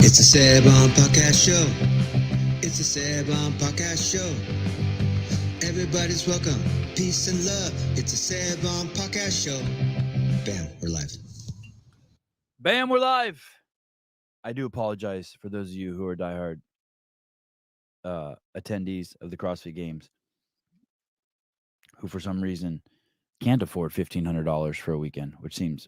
It's a Seb on Podcast Show. It's a Seb on Podcast Show. Everybody's welcome. Peace and love. It's a Seb on Podcast Show. Bam, we're live. Bam, we're live. I do apologize for those of you who are diehard attendees of the CrossFit Games who, for some reason, can't afford $1,500 for a weekend,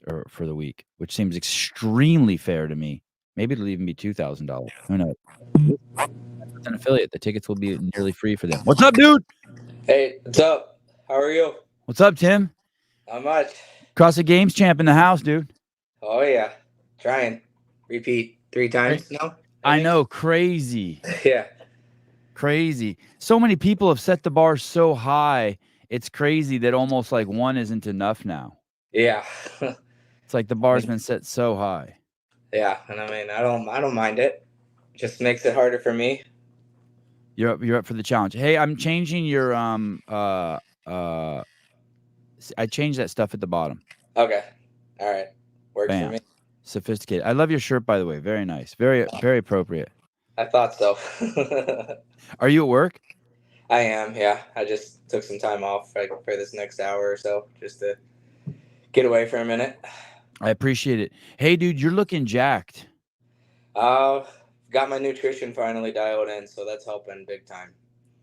or for the week, which seems extremely fair to me. Maybe it'll even be $2,000. Who knows? With an affiliate, the tickets will be nearly free for them. What's up, dude? Hey, what's up? How are you? What's up, Tim? Not much. CrossFit Games champ in the house, dude. Oh yeah, trying. Repeat 3 times now. I know, crazy. Yeah. Crazy. So many people have set the bar so high. It's crazy that almost like one isn't enough now. Yeah. It's like the bar's been set so high. Yeah, and I mean, I don't mind it. Just makes it harder for me. You're up for the challenge. Hey, I'm changing your I changed that stuff at the bottom. Okay. All right. Works Bam. for me. Sophisticated. I love your shirt, by the way. Very nice. Very appropriate. I thought so. Are you at work? I am. Yeah. I just took some time off for this next hour or so, just to get away for a minute. I appreciate it. Hey, dude, you're looking jacked. Got my nutrition finally dialed in, so that's helping big time.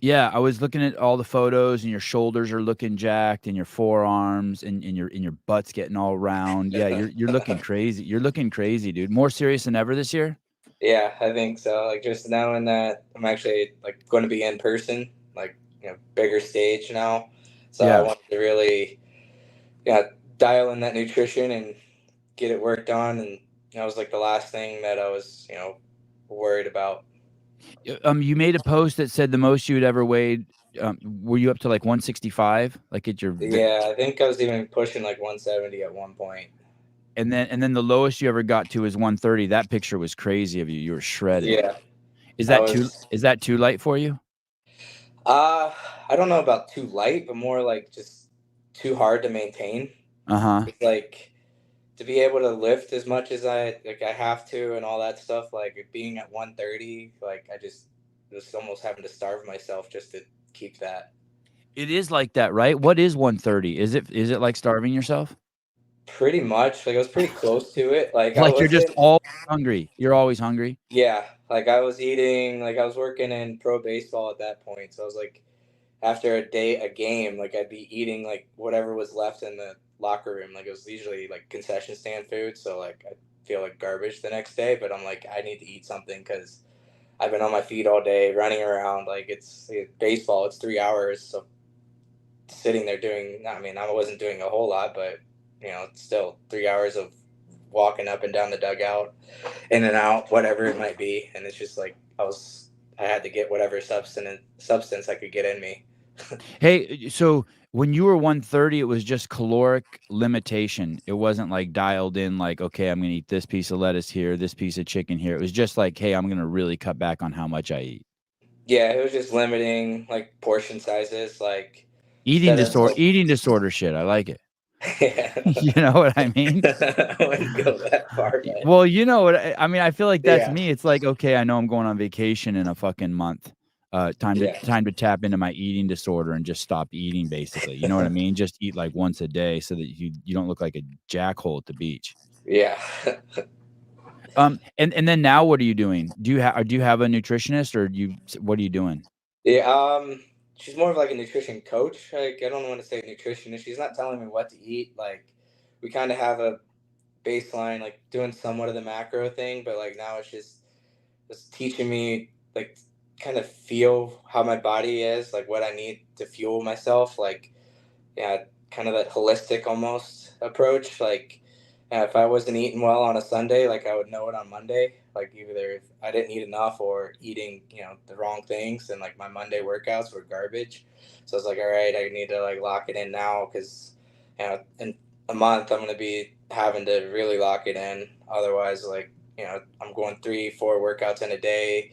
Yeah, I was looking at all the photos, and your shoulders are looking jacked, and your forearms, and your butt's getting all round. Yeah, you're looking crazy. You're looking crazy, dude. More serious than ever this year? Yeah, I think so. Like, just knowing that I'm actually like going to be in person, like, bigger stage now. So Yeah. I wanted to really, dial in that nutrition and get it worked on. And that was like the last thing that I was, worried about. You made a post that said the most you had ever weighed. Were you up to like 165? Like at your Yeah, I think I was even pushing like 170 at one point. And then the lowest you ever got to is 130. That picture was crazy of you. You were shredded. Yeah. Is that too light for you? I don't know about too light, but more like just too hard to maintain. It's like, to be able to lift as much as I have to and all that stuff, like being at 130, like I just almost having to starve myself just to keep that. It is like that, right? What is 130? Is it like starving yourself? Pretty much. Like I was pretty close to it. Like you're just always hungry. You're always hungry. Yeah. Like I was eating, like I was working in pro baseball at that point. So I was like, after a game, like I'd be eating like whatever was left in the locker room. Like it was usually like concession stand food, so like I feel like garbage the next day, but I'm like, I need to eat something because I've been on my feet all day running around. Like it's baseball, it's 3 hours, so sitting there I wasn't doing a whole lot, but it's still 3 hours of walking up and down the dugout, in and out, whatever it might be. And it's just like I had to get whatever substance I could get in me. Hey, so when you were 130, it was just caloric limitation. It wasn't like dialed in like, okay, I'm going to eat this piece of lettuce here, this piece of chicken here. It was just like, hey, I'm going to really cut back on how much I eat. Yeah, it was just limiting like portion sizes, like eating disorder shit. I like it. Yeah. You know what I mean? I wouldn't go that far, man. Well, you know what I mean. I feel like that's me. It's like, okay, I know I'm going on vacation in a fucking month. Time to tap into my eating disorder and just stop eating, basically. You know what I mean? Just eat like once a day so that you don't look like a jackhole at the beach. Yeah. And then now what are you doing? Do you have a nutritionist, or what are you doing? Yeah, she's more of like a nutrition coach. Like I don't want to say nutritionist. She's not telling me what to eat. Like we kind of have a baseline, like doing somewhat of the macro thing, but like now it's just teaching me like kind of feel how my body is, like what I need to fuel myself, like kind of that holistic almost approach. Like if I wasn't eating well on a Sunday, like I would know it on Monday, like either if I didn't eat enough or eating the wrong things, and like my Monday workouts were garbage. So I was like, all right, I need to like lock it in now, because in a month I'm going to be having to really lock it in. Otherwise, like I'm going 3-4 workouts in a day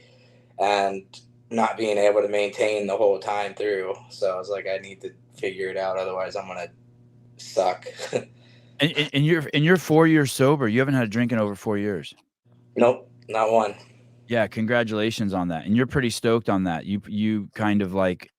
and not being able to maintain the whole time through. So I was like, I need to figure it out. Otherwise I'm going to suck. And you're 4 years sober. You haven't had a drink in over 4 years. Nope, not one. Yeah, congratulations on that. And you're pretty stoked on that. You kind of like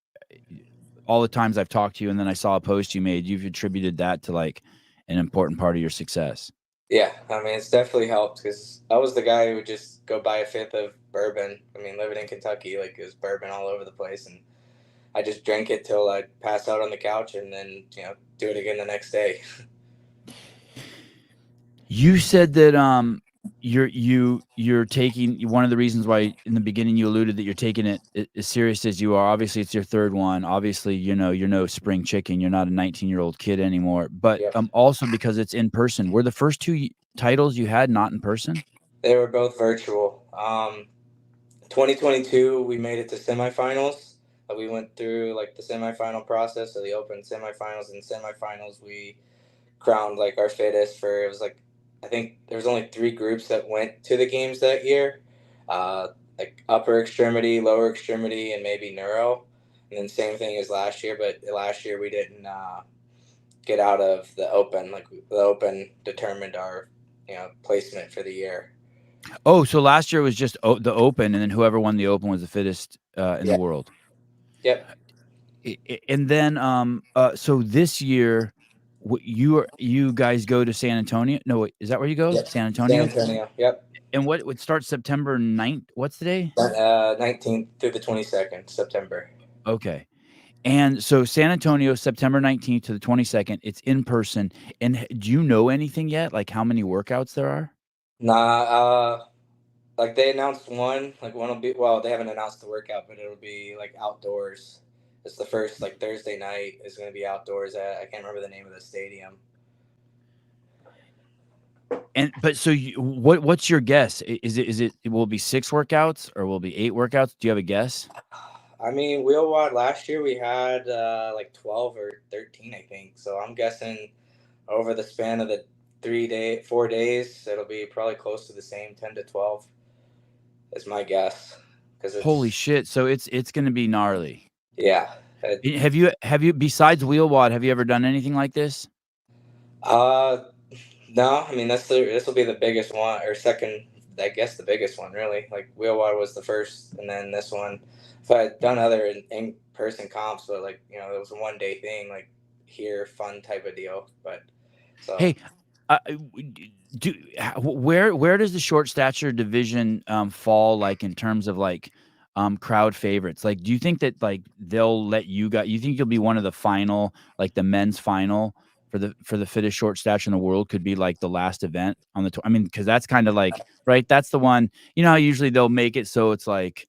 all the times I've talked to you and then I saw a post you made, you've attributed that to like an important part of your success. Yeah, I mean, it's definitely helped because I was the guy who would just go buy a fifth of bourbon. I mean, living in Kentucky, like it was bourbon all over the place, and I just drank it till I pass out on the couch, and then do it again the next day. You said that you're taking one of the reasons why in the beginning you alluded that you're taking it as serious as you are. Obviously, it's your third one. Obviously, you're no spring chicken. You're not a 19-year-old kid anymore. But Yep. Also because it's in person. Were the first two titles you had not in person? They were both virtual. 2022, we made it to semifinals. We went through like the semifinal process of the Open semifinals, and semifinals we crowned like our fittest for. It was like, I think there was only 3 groups that went to the games that year, like upper extremity, lower extremity, and maybe neuro. And then same thing as last year, but last year we didn't get out of the Open. Like the Open determined our placement for the year. Oh, so last year was just the Open, and then whoever won the Open was the fittest in the world. Yep. And then so this year you guys go to San Antonio? No, wait, is that where you go? Yep. San Antonio? San Antonio. Yep. And what would start September 9th? What's the day? 19th through the 22nd September. Okay. And so San Antonio, September 19th to the 22nd, it's in person. And do you know anything yet? Like how many workouts there are? Nah, like they announced one. Like one will be, well, they haven't announced the workout, but it'll be like outdoors. It's the first like Thursday night is going to be outdoors at, I can't remember the name of the stadium. And but so what's your guess? Is it will it be 6 workouts or will it be 8 workouts? Do you have a guess? I mean, wheel wad last year we had like 12 or 13, I think. So I'm guessing over the span of the 4 days, it'll be probably close to the same, 10 to 12 is my guess. Holy shit. So it's going to be gnarly. Yeah. Have you besides wheel wad, have you ever done anything like this? No, I mean this will be the biggest one or second, I guess the biggest one really. Like wheel wad was the first, and then this one. So I've done other in person comps, but like it was a 1 day thing, like here fun type of deal. But so Hey, where does the short stature division fall like in terms of like crowd favorites? Like, do you think that like they'll let you guys? You think you'll be one of the final, like the men's final for the fittest short stature in the world? Could be like the last event on the tour. I mean, because that's kind of like right. That's the one. You know how usually they'll make it so it's like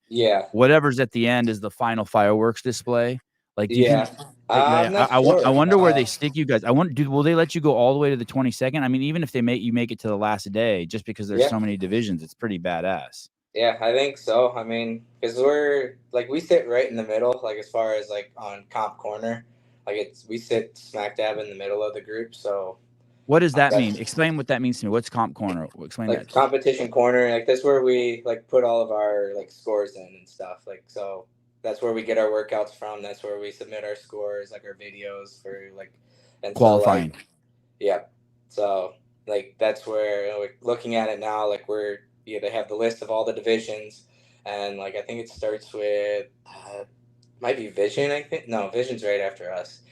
whatever's at the end is the final fireworks display. Like, do you think? I wonder where they stick you guys. I wonder, will they let you go all the way to the 22nd? I mean, even if they make it to the last day, just because there's so many divisions, it's pretty badass. Yeah, I think so. I mean, because we're like we sit right in the middle, like as far as like on comp corner, like we sit smack dab in the middle of the group. So what does that mean? Explain what that means to me. What's comp corner? Explain like that. Competition corner, like that's where we like put all of our like scores in and stuff. Like so. That's where we get our workouts from. That's where we submit our scores, like our videos for like and qualifying. So, like, yeah. So like that's where we're looking at it now. Like they have the list of all the divisions, and like I think it starts with might be Vision. I think no, Vision's right after us.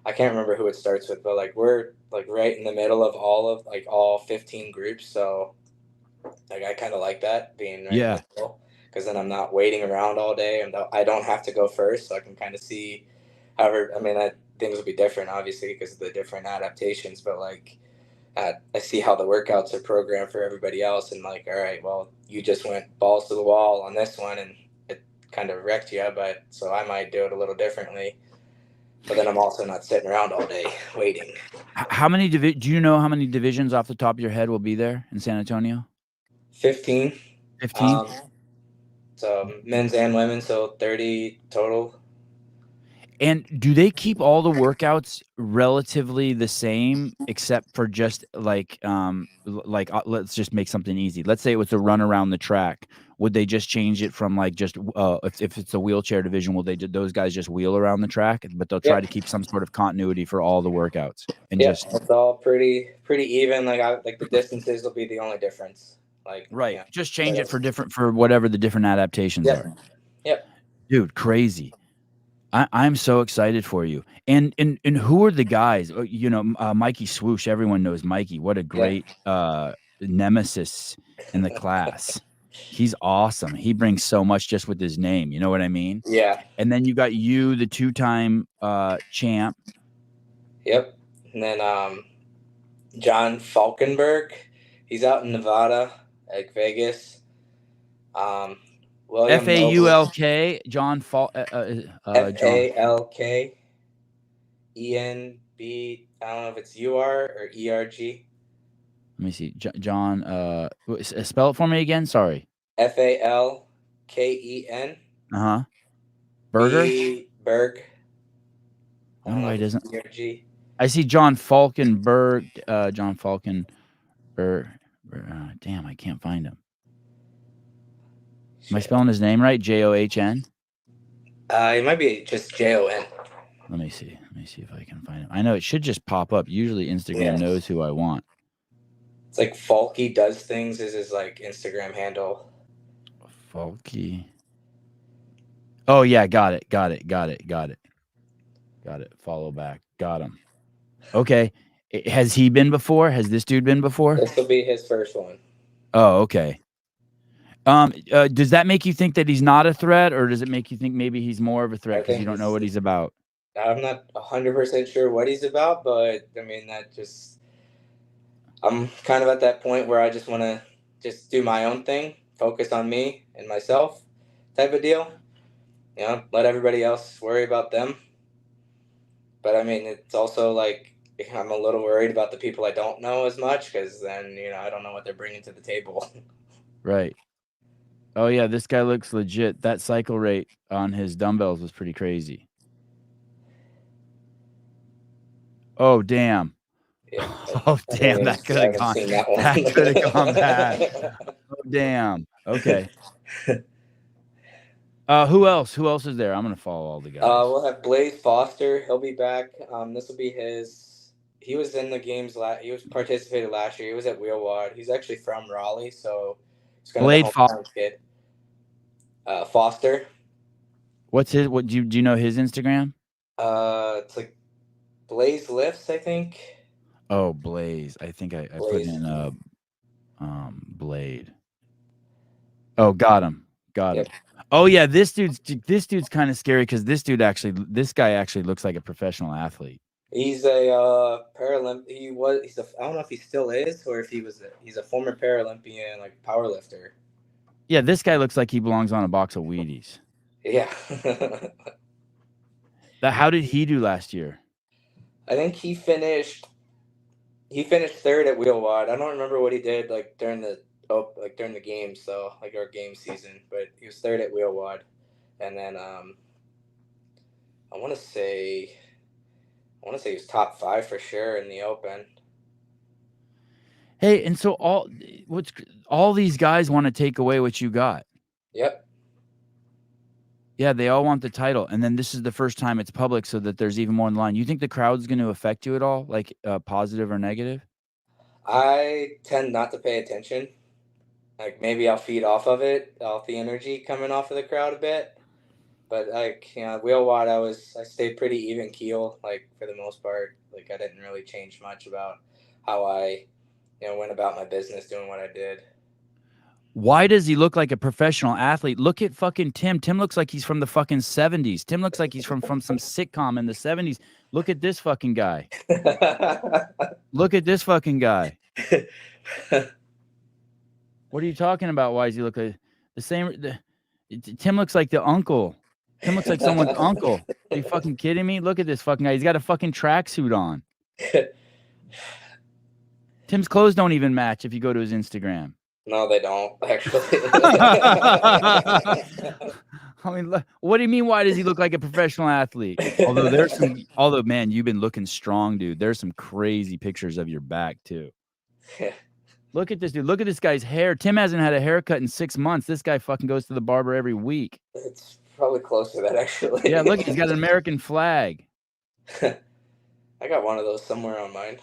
I can't remember who it starts with, but like we're like right in the middle of all 15 groups. So like I kind of like that being right in the middle. Because then I'm not waiting around all day, and I don't have to go first, so I can kind of see. However, I mean, things will be different, obviously, because of the different adaptations. But like, I see how the workouts are programmed for everybody else, and like, all right, well, you just went balls to the wall on this one, and it kind of wrecked you. But so I might do it a little differently. But then I'm also not sitting around all day waiting. How many do you know how many divisions off the top of your head will be there in San Antonio? 15. 15. So men's and women's, so 30 total. And do they keep all the workouts relatively the same, except for just like let's just make something easy. Let's say it was a run around the track. Would they just change it from like just if it's a wheelchair division, will those guys just wheel around the track? But they'll try to keep some sort of continuity for all the workouts. And it's all pretty even. Like the distances will be the only difference. Like, Right. you know, Just change it for whatever the different adaptations are. Yep. Dude, crazy. I'm so excited for you. And who are the guys? You know, Mikey Swoosh. Everyone knows Mikey. What a great nemesis in the class. He's awesome. He brings so much just with his name. You know what I mean? Yeah. And then you got you, the 2-time champ. Yep. And then John Falkenberg. He's out in Nevada, like Vegas. William FAULK, John FALKENB. I don't know if it's UR or ERG. Let me see. John, spell it for me again. Sorry. FALKEN. Burger? Berg. I don't know why he doesn't. ERG. I see John Falkenberg. John Falkenberg. Damn, I can't find him. Am I spelling his name right? JOHN? It might be just JON. Let me see. Let me see if I can find him. I know it should just pop up. Usually Instagram knows who I want. It's like Falky Does Things is his like Instagram handle. Falky. Oh yeah, got it. Follow back. Got him. Okay. Has he been before? Has this dude been before? This will be his first one. Oh, okay. Does that make you think that he's not a threat, or does it make you think maybe he's more of a threat because you don't know what he's about? I'm not 100% sure what he's about, but I mean, I'm kind of at that point where I just want to just do my own thing, focus on me and myself type of deal. You know, let everybody else worry about them. But I mean, it's also like I'm a little worried about the people I don't know as much because then, you know, I don't know what they're bringing to the table. Right. Oh, yeah, this guy looks legit. That cycle rate on his dumbbells was pretty crazy. Oh, damn. Yeah. Oh, damn, that could have gone. That could have gone bad. Oh, damn. Okay. Who else? Who else is there? I'm gonna follow all the guys. We'll have Blaze Foster. He'll be back. This will be his. He was in the games he was participated last year. He was at Wheelwad. He's actually from Raleigh, so he's kind Blade of the hometown kid. Foster. What's his? What do you know his Instagram? It's like Blaze Lifts, I think. Oh, Blaze. I think I put in Blade. Oh, got him. Got him. Oh yeah, this dude's kind of scary because this guy actually looks like a professional athlete. He's a Paralympic. I don't know if he still is or if he's a former Paralympian, like powerlifter. Yeah, this guy looks like he belongs on a box of Wheaties. Yeah. How did he do last year? I think he finished third at Wheelwad. I don't remember what he did like during the games, so like our game season, but he was third at Wheelwad. And then I want to say he was top 5 for sure in the open. Hey, and so all these guys want to take away what you got. Yep. Yeah, they all want the title, and then this is the first time it's public, so that there's even more in line. You think the crowd's going to affect you at all, like positive or negative? I tend not to pay attention. Like maybe I'll feed off of it, off the energy coming off of the crowd a bit. But like, you know, Wheelwad, I stayed pretty even keel, like for the most part. Like I didn't really change much about how I, you know, went about my business doing what I did. Why does he look like a professional athlete? Look at fucking Tim. Tim looks like he's from the fucking 70s. Tim looks like he's from some sitcom in the 70s. Look at this fucking guy. Look at this fucking guy. What are you talking about? Why does he look like the same? Tim looks like the uncle. Tim looks like someone's uncle. Are you fucking kidding me? Look at this fucking guy. He's got a fucking tracksuit on. Tim's clothes don't even match if you go to his Instagram. No, they don't, actually. I mean, what do you mean? Why does he look like a professional athlete? Although, man, you've been looking strong, dude. There's some crazy pictures of your back, too. Look at this, dude. Look at this guy's hair. Tim hasn't had a haircut in 6 months. This guy fucking goes to the barber every week. It's probably close to that, actually. Yeah, look, he's got an American flag. I got one of those somewhere on mine.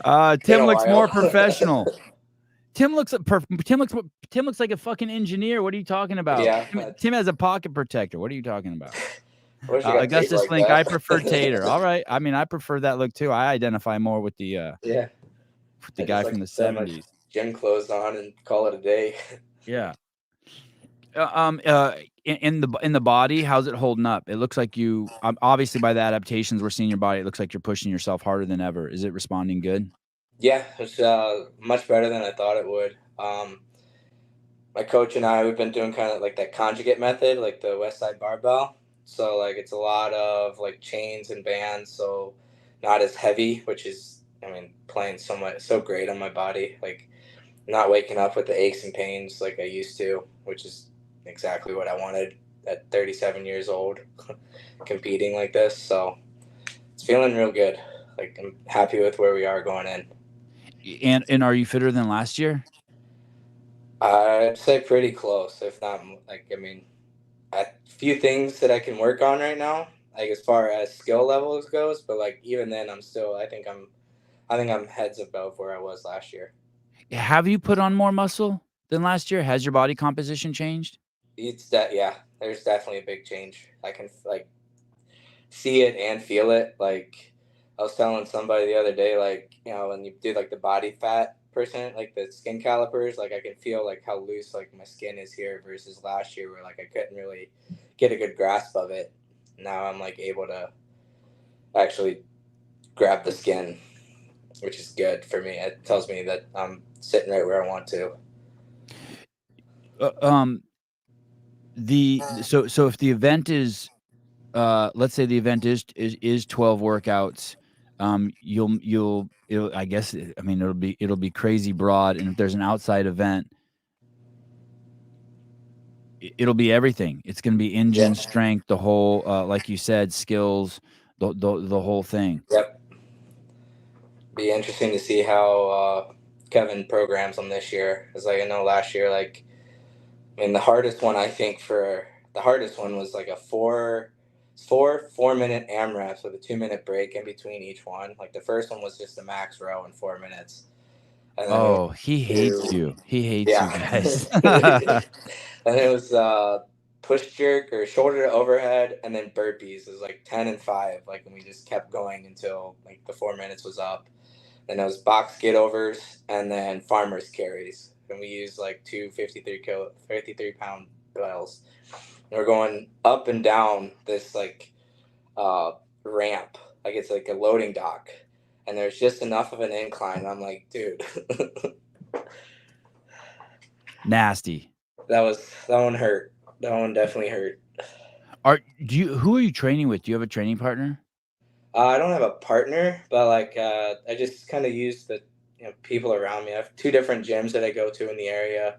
Been Tim a looks more while. professional. Tim looks like a fucking engineer. What are you talking about? Yeah. Tim has a pocket protector. What are you talking about? I wish I got tape Augustus like Link, I that. prefer Tater. All right. I mean, I prefer that look too. I identify more with the Yeah. I guy just like from to the put my 70s. gym clothes on and call it a day. Yeah. In the body, how's it holding up? It looks like you obviously by the adaptations we're seeing in your body, it looks like you're pushing yourself harder than ever. Is it responding good? Yeah, it's much better than I thought it would. My coach and I, we've been doing kind of like that conjugate method, like the West Side Barbell. So like it's a lot of like chains and bands, so not as heavy, which is, I mean, playing so great on my body. Like not waking up with the aches and pains like I used to, which is exactly what I wanted at 37 years old, competing like this. So it's feeling real good. Like I'm happy with where we are going in. And are you fitter than last year? I'd say pretty close, if not like, I mean, a few things that I can work on right now, like as far as skill levels goes, but like even then I'm still, I think I'm heads above where I was last year. Have you put on more muscle than last year? Has your body composition changed? It's that, yeah, there's definitely a big change. I can like see it and feel it. Like I was telling somebody the other day, like, you know, when you do like the body fat percent, like the skin calipers, like I can feel like how loose like my skin is here versus last year where like I couldn't really get a good grasp of it. Now I'm like able to actually grab the skin, which is good for me. It tells me that I'm sitting right where I want to. So if the event is let's say the event is 12 workouts, I guess, I mean, it'll be crazy broad, and if there's an outside event, it'll be everything. It's going to be engine, Yeah. strength, the whole, like you said, skills, the whole thing. Yep. Be interesting to see how Kevin programs them this year. Because like I know last year, like I mean, the hardest one was like a 4 minute AMRAPs with a 2 minute break in between each one. Like the first one was just a max row in 4 minutes, and then it was Oh, he hates you. He hates you yeah, guys. and it was push jerk or shoulder to overhead, and then burpees. It was like 10 and 5. Like, and we just kept going until like the 4 minutes was up. Then it was box get overs, and then farmers carries. And we used like two 53-pound bells. And we're going up and down this like uh, ramp, like it's like a loading dock, and there's just enough of an incline. I'm like, dude, Nasty. that one hurt. That one definitely hurt. Who are you training with? Do you have a training partner? I don't have a partner, but like I just kind of use the people around me. I have two different gyms that I go to in the area.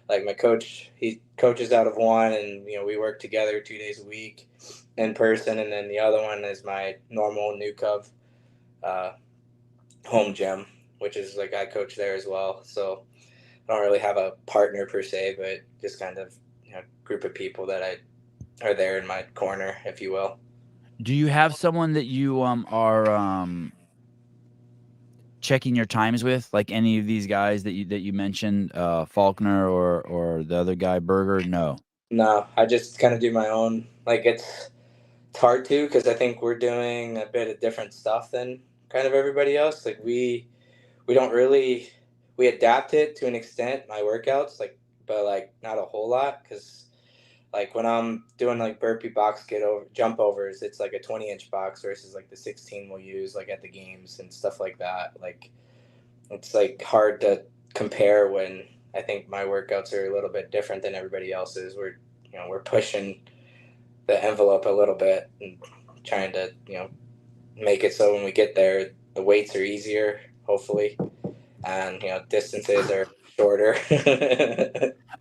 Like my coach, he coaches out of one, and we work together 2 days a week in person, and then the other one is my normal New Cove uh, home gym, which is like I coach there as well. So I don't really have a partner per se, but just kind of group of people that are there in my corner, if you will. Do you have someone that you are checking your times with, like any of these guys that you mentioned, Faulkner or the other guy, Berger? No. No, I just kind of do my own. Like it's hard to because I think we're doing a bit of different stuff than kind of everybody else. Like we don't really we adapt it to an extent, my workouts, like, but like not a whole lot because like when I'm doing like burpee box get over jump overs, it's like a 20-inch box versus like the 16 we'll use like at the games and stuff like that. Like it's like hard to compare when I think my workouts are a little bit different than everybody else's. We're pushing the envelope a little bit and trying to make it so when we get there the weights are easier, hopefully, and distances are shorter.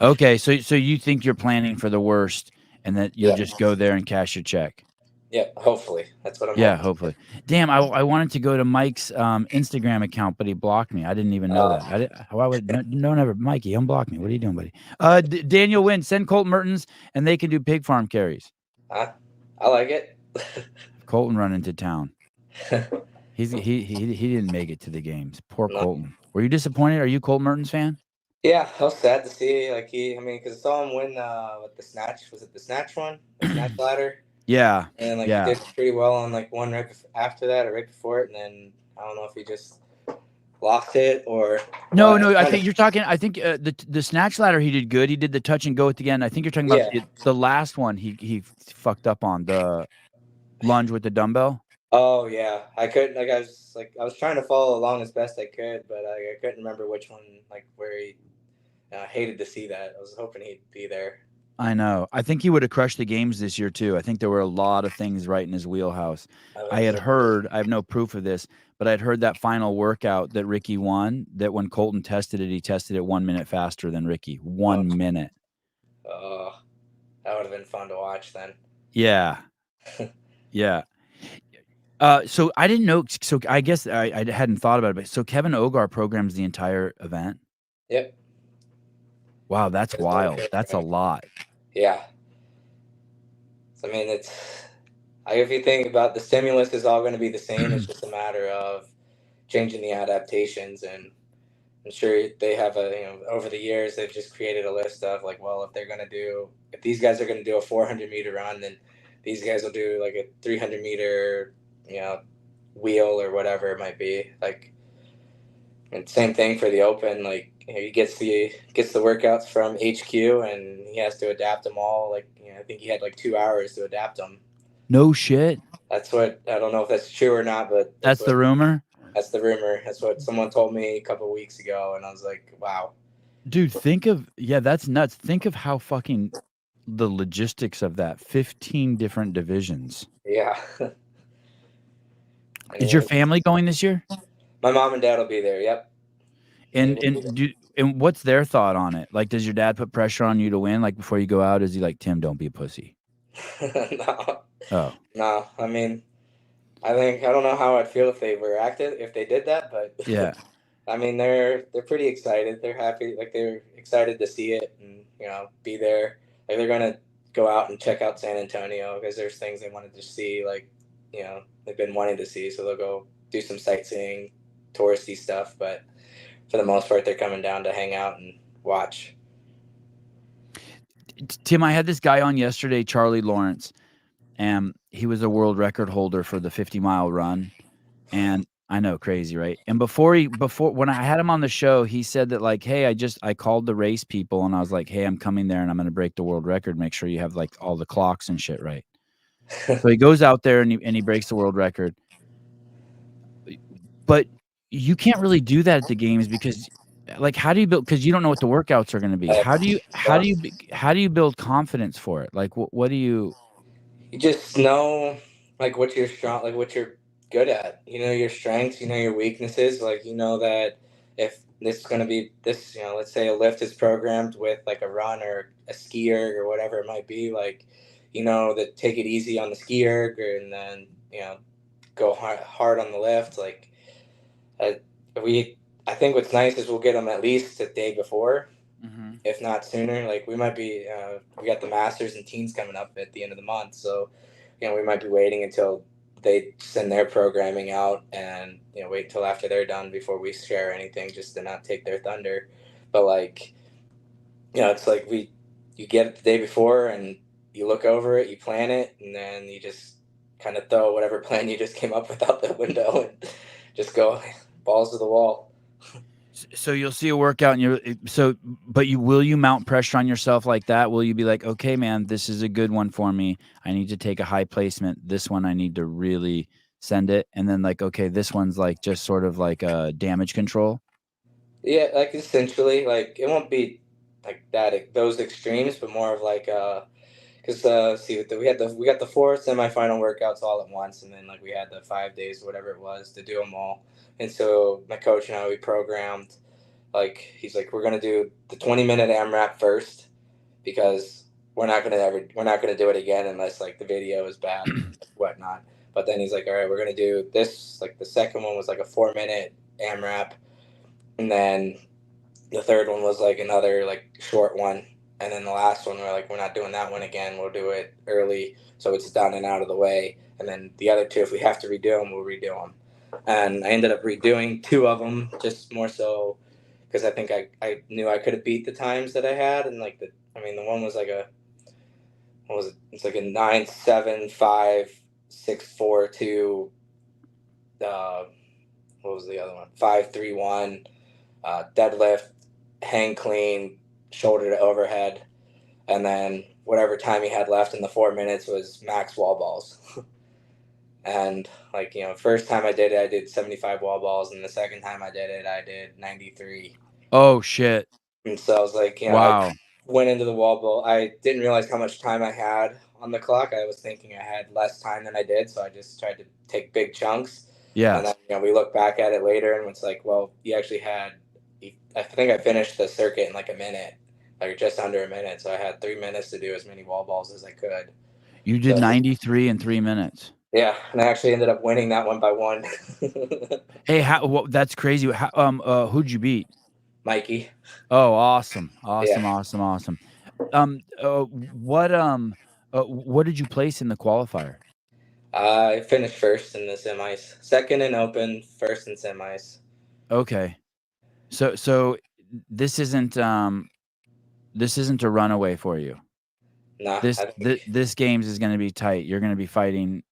Okay, so you think you're planning for the worst, and that you'll Yeah, just go there and cash your check. yeah, hopefully that's what I'm Yeah, hoping. hopefully. Damn, I wanted to go to Mike's Instagram account, but he blocked me. I didn't even know that. Why would no never Mikey unblock me? What are you doing, buddy? Daniel Wynn, send Colton Mertens, and they can do pig farm carries. I like it. Colton run into town. He didn't make it to the games. Poor No. Colton. Were you disappointed? Are you a Colton Mertens fan? Yeah, I was sad to see. Like because I saw him win with the snatch. Was it the snatch one? The snatch ladder. Yeah. And like he Yeah. did pretty well on like one right after that or right before it, and then I don't know if he just lost it or No, what. no. I think you're talking. I think the snatch ladder he did good. He did the touch and go at the end. I think you're talking about Yeah. the last one. He fucked up on the lunge with the dumbbell. Oh yeah, I couldn't I was trying to follow along as best I could, but I couldn't remember which one like where he. I hated to see that. I was hoping he'd be there. I know. I think he would have crushed the games this year too. I think there were a lot of things right in his wheelhouse. I had heard, I have no proof of this, but I'd heard that final workout that Ricky won, that when Colton tested it, he tested it 1 minute faster than Ricky. 1 minute. Oh, that would have been fun to watch then. Yeah. Yeah. So I didn't know. So I guess I hadn't thought about it. But so Kevin Ogar programs the entire event. Yep. Wow, that's wild. That's a lot. Yeah. I mean, if you think about the stimulus is all going to be the same. It's just a matter of changing the adaptations, and I'm sure they have over the years they've just created a list of like, well, if these guys are going to do a 400-meter run, then these guys will do like a 300-meter, wheel or whatever it might be. Like, and same thing for the Open. Like, he gets the workouts from HQ, and he has to adapt them all. Like, I think he had like 2 hours to adapt them. No shit. That's what, I don't know if that's true or not, but that's the rumor. That's the rumor. That's what someone told me a couple of weeks ago, and I was like, wow. Dude, that's nuts. Think of how fucking the logistics of that. 15 different divisions. Yeah. Is your family going this year? My mom and dad will be there. Yep. And what's their thought on it? Like, does your dad put pressure on you to win? Like, before you go out, is he like, Tim, don't be a pussy? No. Oh. No. I mean, I don't know how I'd feel if they did that, but yeah. I mean, they're pretty excited. They're happy. Like, they're excited to see it and, be there. Like, they're going to go out and check out San Antonio because there's things they wanted to see, like, they've been wanting to see. So they'll go do some sightseeing, touristy stuff. But for the most part, they're coming down to hang out and watch. Tim, I had this guy on yesterday, Charlie Lawrence, and he was a world record holder for the 50-mile run. And I know, crazy, right? And before when I had him on the show, he said that like, hey, I called the race people and I was like, hey, I'm coming there and I'm going to break the world record. Make sure you have like all the clocks and shit right. So he goes out there and he breaks the world record. But you can't really do that at the games because, like, how do you build? Because you don't know what the workouts are going to be. How do you build confidence for it? Like, what do you? You just know like what you're strong, like what you're good at. You know your strengths. You know your weaknesses. Like that if this is going to be this, let's say a lift is programmed with like a run or a ski erg or whatever it might be. Like, that take it easy on the ski erg and then go hard on the lift. Like, I think what's nice is we'll get them at least the day before, if not sooner. Like we might be, we got the Masters and Teens coming up at the end of the month, so we might be waiting until they send their programming out and wait until after they're done before we share anything, just to not take their thunder. But like, it's like you get it the day before and you look over it, you plan it, and then you just kind of throw whatever plan you just came up with out the window and just go balls to the wall. So you'll see a workout but will you mount pressure on yourself like that? Will you be like, okay, man, this is a good one for me. I need to take a high placement. This one, I need to really send it. And then like, okay, this one's like just sort of like a damage control. Yeah. Like essentially, like it won't be like that, those extremes, but more of like, because we got the 4 semifinal workouts all at once, and then like we had the 5 days, whatever it was, to do them all. And so my coach and I, we programmed, like he's like, we're gonna do the 20-minute AMRAP first because we're not gonna do it again unless like the video is bad and whatnot. But then he's like, all right, we're gonna do this. Like the second one was like a 4-minute AMRAP, and then the third one was like another like short one. And then the last one, we're not doing that one again. We'll do it early so it's done and out of the way. And then the other two, if we have to redo them, we'll redo them. and I ended up redoing 2 of them, just more so because I think I knew I could have beat the times that I had, and like the one was like a what was it? It's like a 9.7.5.6.4.2. What was the other one? 5.3.1. Deadlift, hang clean, shoulder to overhead, and then whatever time he had left in the 4 minutes was max wall balls. And like, first time I did it, I did 75 wall balls, and the second time I did it, I did 93. Oh shit. And so I was like, I Wow. went into the wall ball. I didn't realize how much time I had on the clock. I was thinking I had less time than I did, so I just tried to take big chunks. Yeah. And then, we look back at it later, and it's like, well, you actually had. I think I finished the circuit in like a minute, like just under a minute. So I had 3 minutes to do as many wall balls as I could. You did So, 93 in 3 minutes. yeah, and I actually ended up winning that one by 1. Hey, that's crazy. Who'd you beat? Mikey. Oh, awesome. Awesome, Yeah. awesome, awesome. What did you place in the qualifier? I finished first in the semis, second in open, first in semis. Okay. So this isn't a runaway for you. Nah, This games is going to be tight. You're going to be fighting.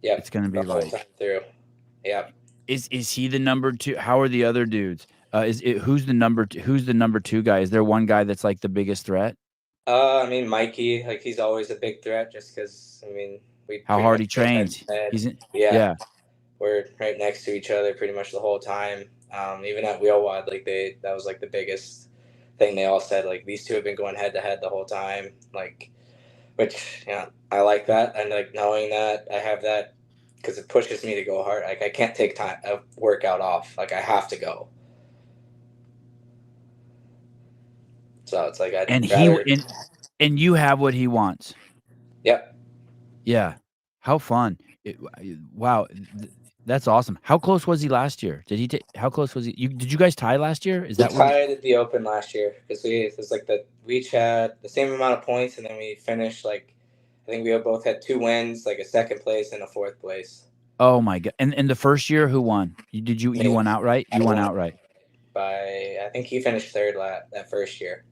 Yep, It's going to be the whole time through. Yep. Is he the number 2? How are the other dudes? Who's the number 2 guy? Is there one guy that's like the biggest threat? Mikey, like he's always a big threat, just because we How pretty hard much he go head trains. to head. He's in, Yeah, we're right next to each other pretty much the whole time. Even at Wheelwad, like that was like the biggest thing they all said. Like these two have been going head to head the whole time. Like, which I like that, and like knowing that I have that because it pushes me to go hard. Like I can't take time a workout off. Like I have to go. So it's like I'd rather. And you have what he wants. Yep. Yeah. How fun. Wow. That's awesome. How close was he last year? How close was he? Did you guys tie last year? Is We that what? tied at the Open last year because it was like we each had the same amount of points, and then we finished like I think we both had 2 wins, like a second place and a 4th place. Oh my god! And the first year, who won? You won outright? You won outright. I think he finished third that first year.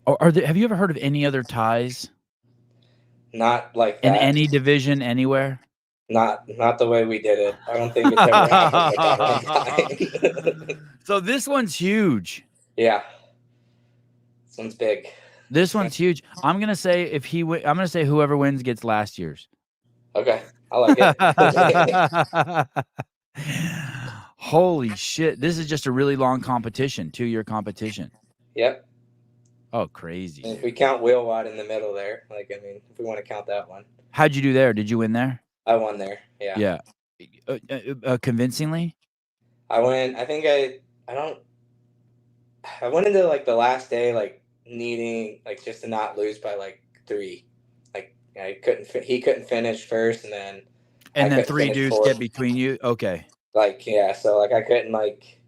Have you ever heard of any other ties Not like in that. any division anywhere? Not the way we did it. I don't think it's ever happened like that one time. So this one's huge. Yeah. This one's big. This one's huge. I'm gonna say I'm gonna say whoever wins gets last year's. Okay, I like it. Holy shit! This is just a really long competition, 2-year competition. Yep. Oh, crazy! And if we count Wheelwad in the middle there, if we want to count that one. How'd you do there? Did you win there? I won there. Yeah. Yeah. Convincingly. I went. I think I don't. I went into like the last day like needing like just to not lose by like 3. Like he couldn't finish first, and then 3 dudes get between you. Okay. Like so like I couldn't like,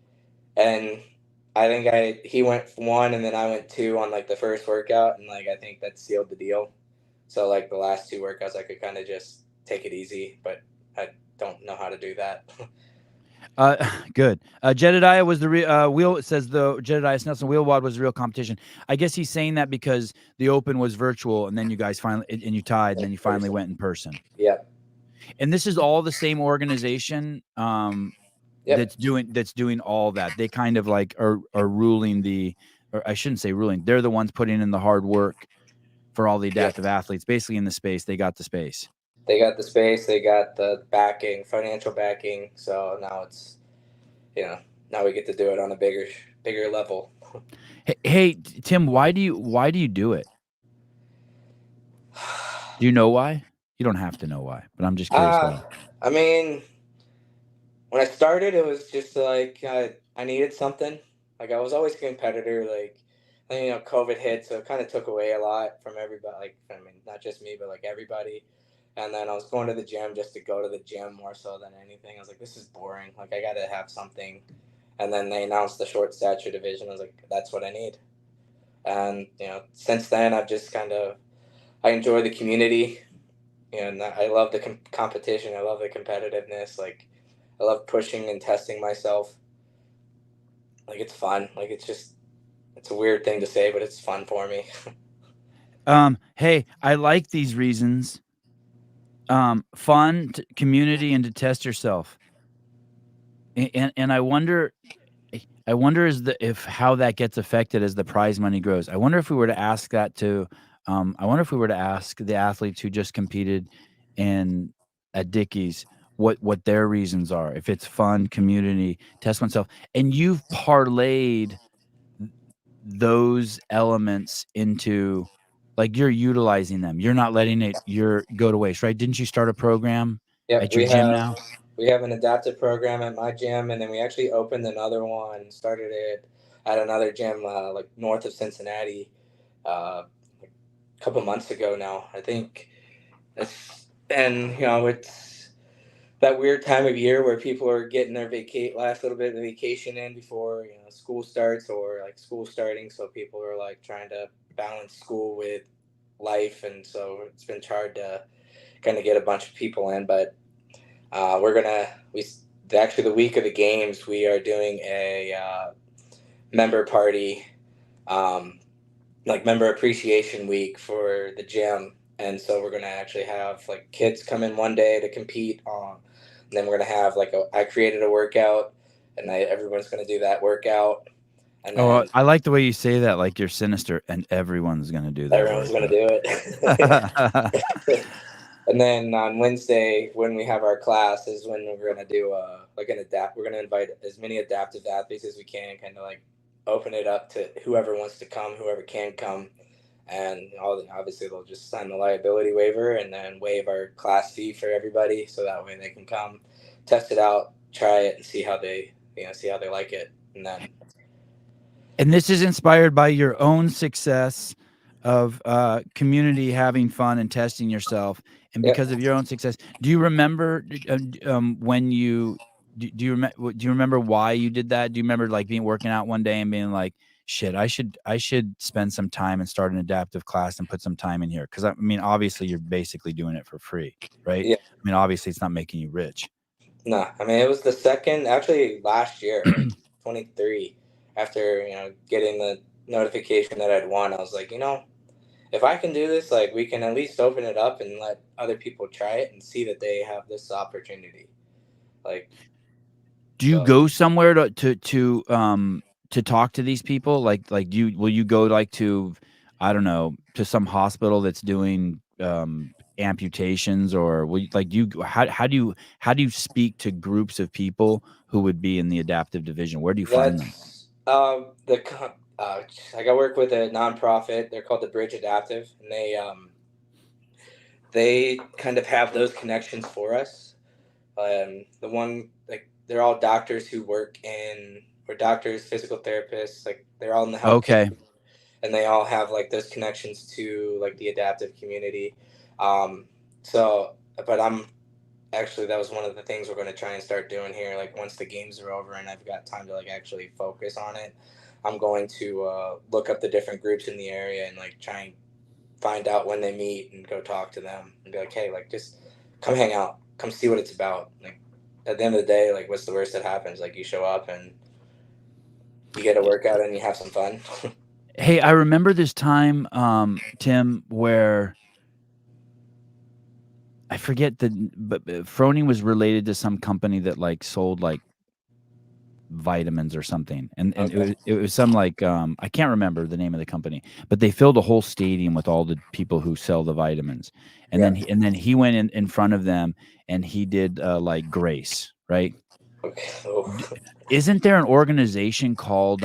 and I think he went 1 and then I went 2 on like the first workout, and like I think that sealed the deal. So like the last 2 workouts I could kind of just take it easy, but I don't know how to do that. Good. Jedediah was the real. It says the Jedediah Snelson Wheelwad was the real competition. I guess he's saying that because the Open was virtual, and then you guys finally and you tied, and then you finally went in person. Yep. And this is all the same organization. Yep. That's doing all that. They kind of like are ruling or I shouldn't say ruling. They're the ones putting in the hard work for all the adaptive athletes. Basically, in the space, they got the space. They got the space. They got the backing, financial backing. So now it's, now we get to do it on a bigger level. Hey, Tim, why do you do it? Do you know why? You don't have to know why, but I'm just curious why. When I started, it was just like I needed something. Like I was always a competitor. Like, COVID hit, so it kind of took away a lot from everybody. Like, not just me, but like everybody. And then I was going to the gym just to go to the gym more so than anything. I was like, this is boring. Like, I got to have something. And then they announced the short stature division. I was like, that's what I need. And, since then, I've just I enjoy the community. And I love the competition. I love the competitiveness. Like, I love pushing and testing myself. Like, it's fun. Like, it's a weird thing to say, but it's fun for me. Hey, I like these reasons. Fun, community, and to test yourself. And I wonder if how that gets affected as the prize money grows. I wonder if we were to ask that to, I wonder if we were to ask the athletes who just competed in at Dickies what their reasons are. If it's fun, community, test oneself, and you've parlayed those elements into, like, you're utilizing them. You're not letting it go to waste, right? Didn't you start a program Yep, at your gym now? we have an adaptive program at my gym, and then we actually opened another one. Started it at another gym, like north of Cincinnati, like a couple months ago now. I think it's that weird time of year where people are getting their last little bit of vacation in before school starts, or like school starting. So people are like trying to balance school with life, and so it's been hard to kind of get a bunch of people in. But we actually, the week of the games, we are doing a member party, um, like member appreciation week for the gym. And so we're gonna actually have like kids come in one day to compete on, and then we're gonna have like I created a workout, and everyone's gonna do that workout, and Oh, then I like the way you say that, like you're sinister, and everyone's gonna do that everyone's gonna workout. do it. And then on Wednesday, when we have our class, is when we're gonna do like an adapt. We're gonna invite as many adaptive athletes as we can, kind of like open it up to whoever wants to come, whoever can come, and obviously they'll just sign the liability waiver and then waive our class fee for everybody, so that way they can come, test it out, try it, and see how they like it, and then And this is inspired by your own success of community, having fun and testing yourself, and yep. because of your own success. Do you remember when you do you remember why you did that? Do you remember like working out one day and being like, shit, I should spend some time and start an adaptive class and put some time in here? Because I mean, obviously you're basically doing it for free, right? Yeah. I mean, obviously it's not making you rich. No, I mean, it was the second, actually last year, like 23, after, getting the notification that I'd won. I was like, if I can do this, like, we can at least open it up and let other people try it and see that they have this opportunity. Like, Do you so go somewhere to talk to these people? Like will you go like to, I don't know, to some hospital that's doing amputations, or will you, like, how do you speak to groups of people who would be in the adaptive division? Where do you find them? that's like, I work with a nonprofit. They're called the Bridge Adaptive, and they kind of have those connections for us. The one, like, they're all doctors who work in, or doctors, physical therapists, like they're all in the healthcare, Okay. and they all have like those connections to like the adaptive community. Um, so, but I'm actually, that was one of the things we're going to try and start doing here. Like, once the games are over and I've got time to like actually focus on it, I'm going to look up the different groups in the area and like try and find out when they meet and go talk to them and be like, hey, like, just come hang out, come see what it's about. Like, at the end of the day, like, what's the worst that happens? Like, you show up and you get a workout and you have some fun. Hey, I remember this time, Tim, where I forget but Froning was related to some company that like sold like vitamins or something, and Okay. it was some like I can't remember the name of the company, but they filled a whole stadium with all the people who sell the vitamins, and Yeah. then he went in front of them and he did like grace, right? Okay. Oh. Isn't there an organization called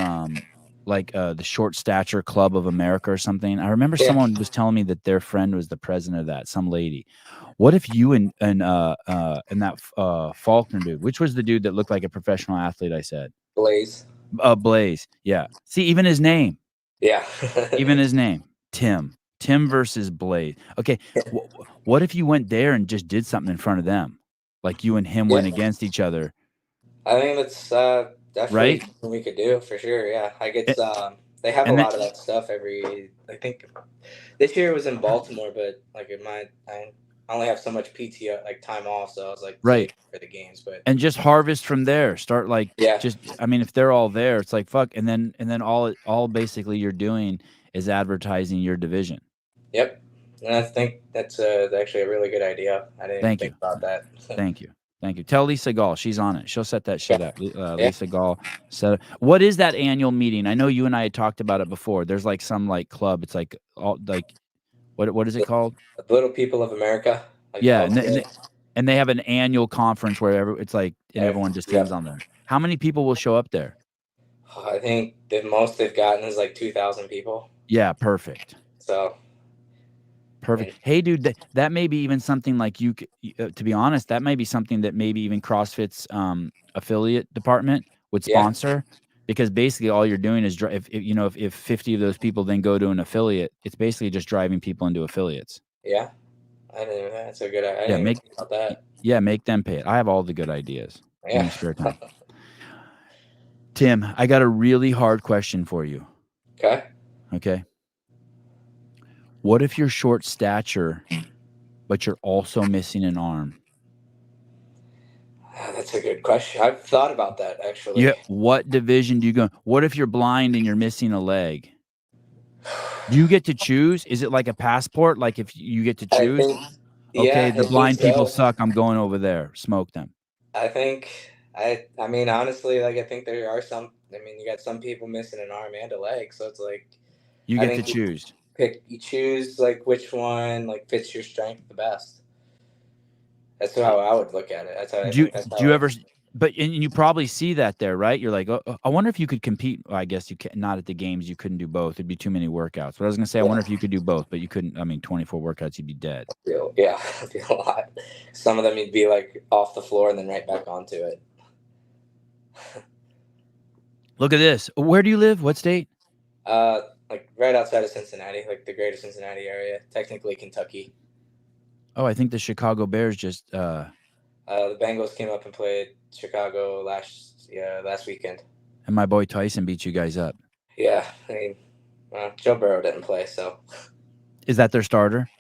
like the Short Stature Club of America or something? I remember Yeah. someone was telling me that their friend was the president of that, some lady. What if you and that Faulkner dude, which was the dude that looked like a professional athlete, I said? Blaze. Blaze. Yeah. See, even his name, Yeah. Tim. Tim versus Blaze. Okay. What if you went there and just did something in front of them? Like you and him Yeah. went against each other, I think that's definitely right? something we could do for sure. Yeah, I A- get they have a And then lot of that stuff every. I think this year it was in Baltimore, but like I only have so much PTO like time off, so I was like Right. saving for the games. But And just harvest from there. Start like yeah, I mean, if they're all there, it's like fuck. And then all basically you're doing is advertising your division. yep. And I think that's actually a really good idea. I didn't even Thank think you. about that. Thank you. Thank you. Tell Lisa Gall. She's on it. She'll set that shit up. Yeah. Lisa Gall. What is that annual meeting? I know you and I had talked about it before. There's like some like club. It's like all like what is it called? The Little People of America. Like Yeah, healthcare. and they have an annual conference where it's like and everyone just sings Yep. on there. How many people will show up there? I think the most they've gotten is like 2,000 people. Yeah, perfect. So Perfect. Hey, dude, that may be even something like to be honest, that may be something that maybe even CrossFit's affiliate department would yeah, sponsor, because basically all you're doing is if 50 of those people then go to an affiliate, it's basically just driving people into affiliates. yeah. That's a good. I Yeah, didn't even think about that. Yeah, make them pay it. I have all the good ideas in Yeah. your spare time. Tim, I got a really hard question for you. Okay. Okay. What if you're short stature, but you're also missing an arm? That's a good question. I've thought about that actually. Yeah. What division do you go? What if you're blind and you're missing a leg? Do you get to choose? Is it like a passport? Like if you get to I choose? think. Okay, Yeah, the I think blind people so. suck. I'm going over there. Smoke them. I think. I mean, honestly, like I think there are some. I mean, you got some people missing an arm and a leg, so it's like You I get to think choose. you choose like which one like fits your strength the best. That's how I would look at it. That's how I think. That's Do how you ever? But and you probably see that there, right? You're like, oh, I wonder if you could compete. Well, I guess you can not at the games. You couldn't do both. It'd be too many workouts. But I was gonna say, I wonder if you could do both, but you couldn't. I mean, 24 workouts, you'd be dead. Yeah, it'd be a lot. Some of them you'd be like off the floor and then right back onto it. Look at this. Where do you live? What state? Like right outside of Cincinnati, like the greater Cincinnati area, technically Kentucky. Oh, I think the Chicago Bears just. The Bengals came up and played Chicago last weekend. And my boy Tyson beat you guys up. Yeah, I mean, Joe Burrow didn't play, so. Is that their starter?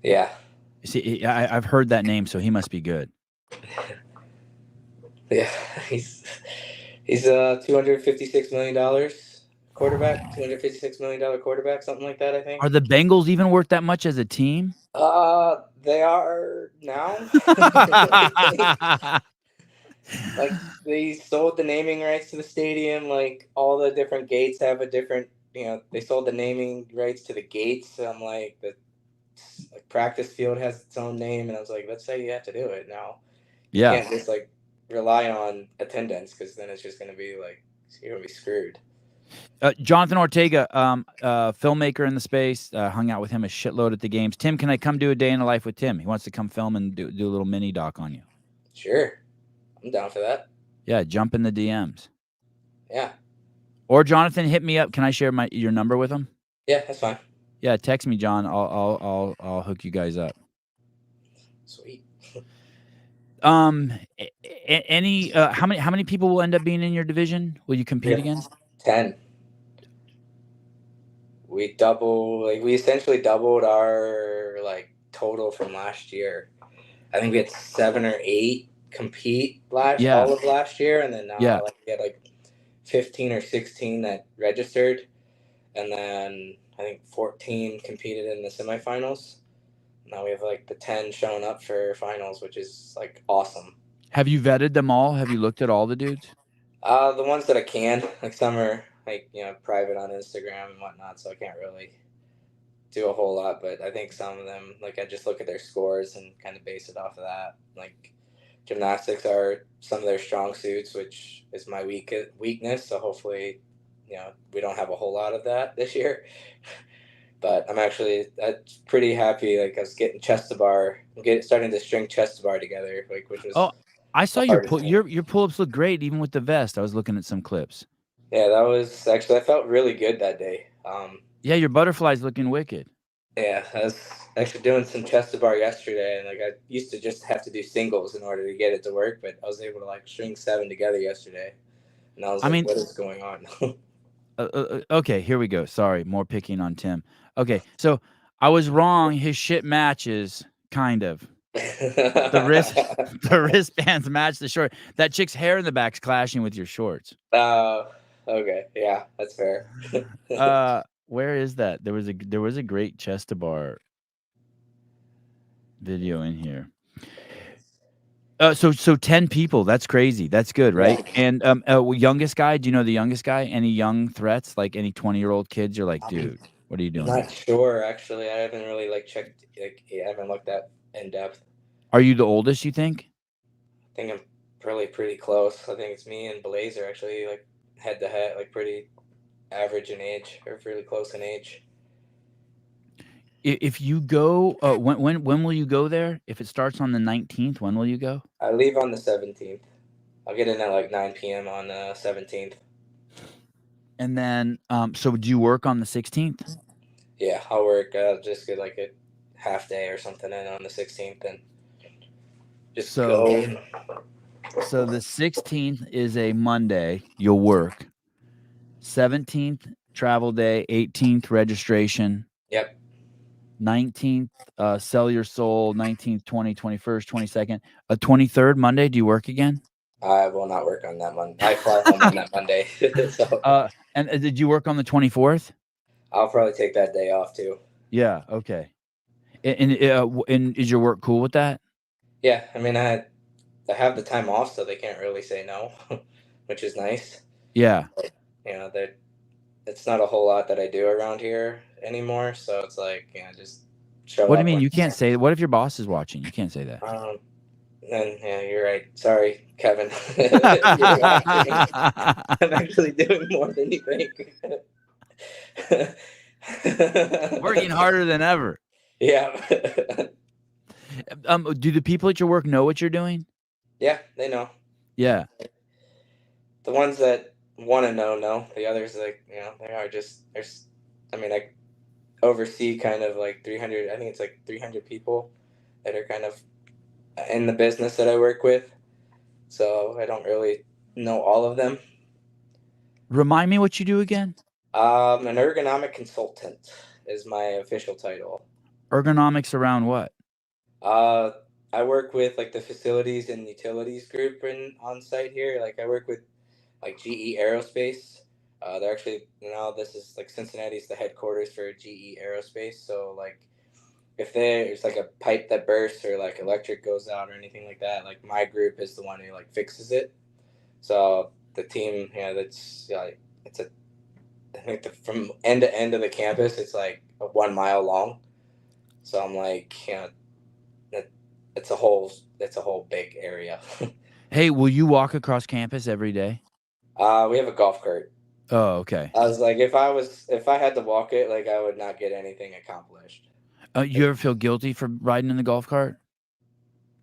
Yeah. See, I've heard that name, so he must be good. Yeah, he's $256 million quarterback, $256 million quarterback, something like that, I think. Are the Bengals even worth that much as a team? They are now. Like they sold the naming rights to the stadium. Like all the different gates have a different. They sold the naming rights to the gates. I'm like the practice field has its own name, and I was like, let's say you have to do it now. You can't just like rely on attendance, because then it's just gonna be like you're gonna be screwed. Jonathan Ortega, filmmaker in the space, hung out with him a shitload at the games. Tim, can I come do a day in the life with Tim? He wants to come film and do a little mini doc on you. Sure, I'm down for that. Yeah, jump in the DMs. Yeah. Or Jonathan, hit me up. Can I share your number with him? Yeah, that's fine. Yeah, text me, John. I'll hook you guys up. Sweet. Any how many people will end up being in your division? Will you compete against? 10. We essentially doubled our total from last year. I think we had 7 or 8 compete all of last year, and then now we had 15 or 16 that registered, and then I think 14 competed in the semifinals. Now we have the 10 showing up for finals, which is awesome. Have you vetted them all? Have you looked at all the dudes? The ones that I can, some are private on Instagram and whatnot, so I can't really do a whole lot. But I think some of them, I just look at their scores and kind of base it off of that. Gymnastics are some of their strong suits, which is my weakness. So hopefully, we don't have a whole lot of that this year. But I'm pretty happy. I was getting chest to bar. I'm starting to string chest to bar together, which was. Oh, I saw your pull-ups look great, even with the vest. I was looking at some clips. Yeah, that was I felt really good that day. Yeah, your butterfly's looking wicked. Yeah, I was actually doing some chest to bar yesterday, and I used to just have to do singles in order to get it to work, but I was able to string 7 together yesterday, and I was what is going on? Okay, here we go. Sorry, more picking on Tim. Okay, so I was wrong. His shit matches Kind of. The wristbands match the short. That chick's hair in the back's clashing with your shorts. Okay. Yeah, that's fair. Where is that? There was a great chest to bar video in here. So 10 people. That's crazy. That's good, right? Yeah. And youngest guy. Do you know the youngest guy? Any young threats? Like any 20-year-old kids? You're like, dude, what are you doing? Not sure, actually. I haven't really checked. I haven't looked that in depth. Are you the oldest? You think? I think I'm probably pretty close. I think it's me and Blaze are actually head to head, pretty average in age, or really close in age. If you go, when will you go there? If it starts on the 19th, when will you go? I leave on the 17th. I'll get in at 9 p.m. on the 17th. And then, so do you work on the 16th? Yeah, I'll work. I'll just get a half day or something in on the 16th and just go. So the 16th is a Monday. You'll work. 17th travel day. 18th registration. Yep. 19th sell your soul. 19th, 20, 21st, 22nd. 23rd Monday. Do you work again? I will not work on that Monday. I fly home on that Monday. So. And did you work on the 24th? I'll probably take that day off too. Yeah. Okay. And is your work cool with that? Yeah. I mean, I have the time off, so they can't really say no, which is nice. Yeah. But, it's not a whole lot that I do around here anymore. So it's just show up. What do you mean? You can't say. What if your boss is watching? You can't say that. Then yeah, you're right. Sorry, Kevin. I'm actually doing more than you think. Working harder than ever. Yeah. Do the people at your work know what you're doing? Yeah, they know. Yeah. The ones that want to know. The others, they are just, I oversee kind of 300, I think it's 300 people that are kind of in the business that I work with. So I don't really know all of them. Remind me what you do again? An ergonomic consultant is my official title. Ergonomics around what? I work with the facilities and utilities group on site here. I work with GE Aerospace. They're actually this is Cincinnati's the headquarters for GE Aerospace. So if there's a pipe that bursts or electric goes out or anything like that, my group is the one who fixes it. So the team, that's it's I think from end to end of the campus, it's 1 mile long. So I'm it's a whole big area. Hey, will you walk across campus every day? We have a golf cart. Oh, okay. I was if I had to walk it, I would not get anything accomplished. You ever feel guilty for riding in the golf cart?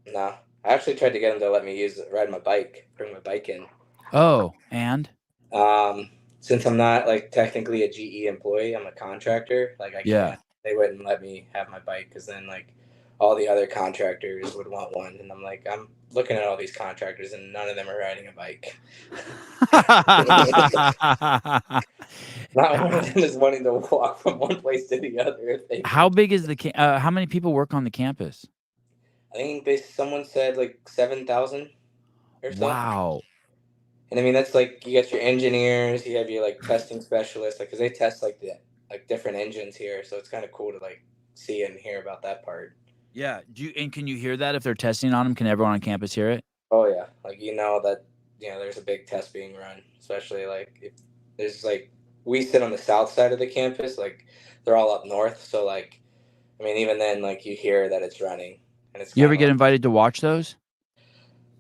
No, I actually tried to get them to let me ride my bike, bring my bike in. Oh, and? Since I'm not technically a GE employee, I'm a contractor. I can't. They wouldn't let me have my bike because then all the other contractors would want one, and I'm looking at all these contractors, and none of them are riding a bike. Not one of them is wanting to walk from one place to the other. How big is how many people work on the campus? I think someone said 7,000 or so. Wow. And I mean, that's you got your engineers, you have your testing specialists, because they test the different engines here. So it's kind of cool to see and hear about that part. Yeah. Can you hear that if they're testing on them? Can everyone on campus hear it? Oh yeah. That, there's a big test being run, especially if there's we sit on the south side of the campus, they're all up north. So I mean, even then, you hear that it's running, and it's. You ever get invited to watch those?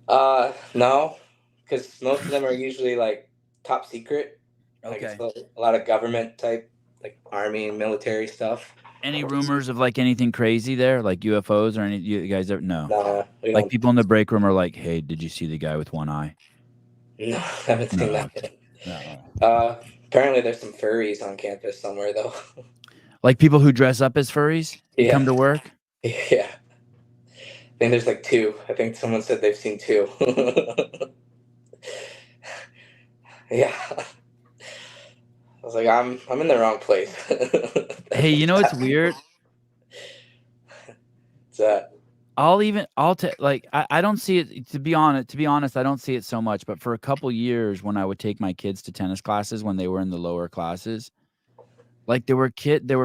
No, because most of them are usually top secret. Okay. It's a lot of government type, army and military stuff. Any rumors of anything crazy there, like UFOs or any? You guys ever? No. No, people in the break room are like, "Hey, did you see the guy with one eye?" No, I haven't seen that. Okay. No. Apparently there's some furries on campus somewhere though. People who dress up as furries come to work? Yeah. I think there's 2. I think someone said they've seen 2. Yeah. I was I'm in the wrong place. Hey, you know what's weird? What's that? I don't see it, to be honest, I don't see it so much, but for a couple years when I would take my kids to tennis classes when they were in the lower classes, like there were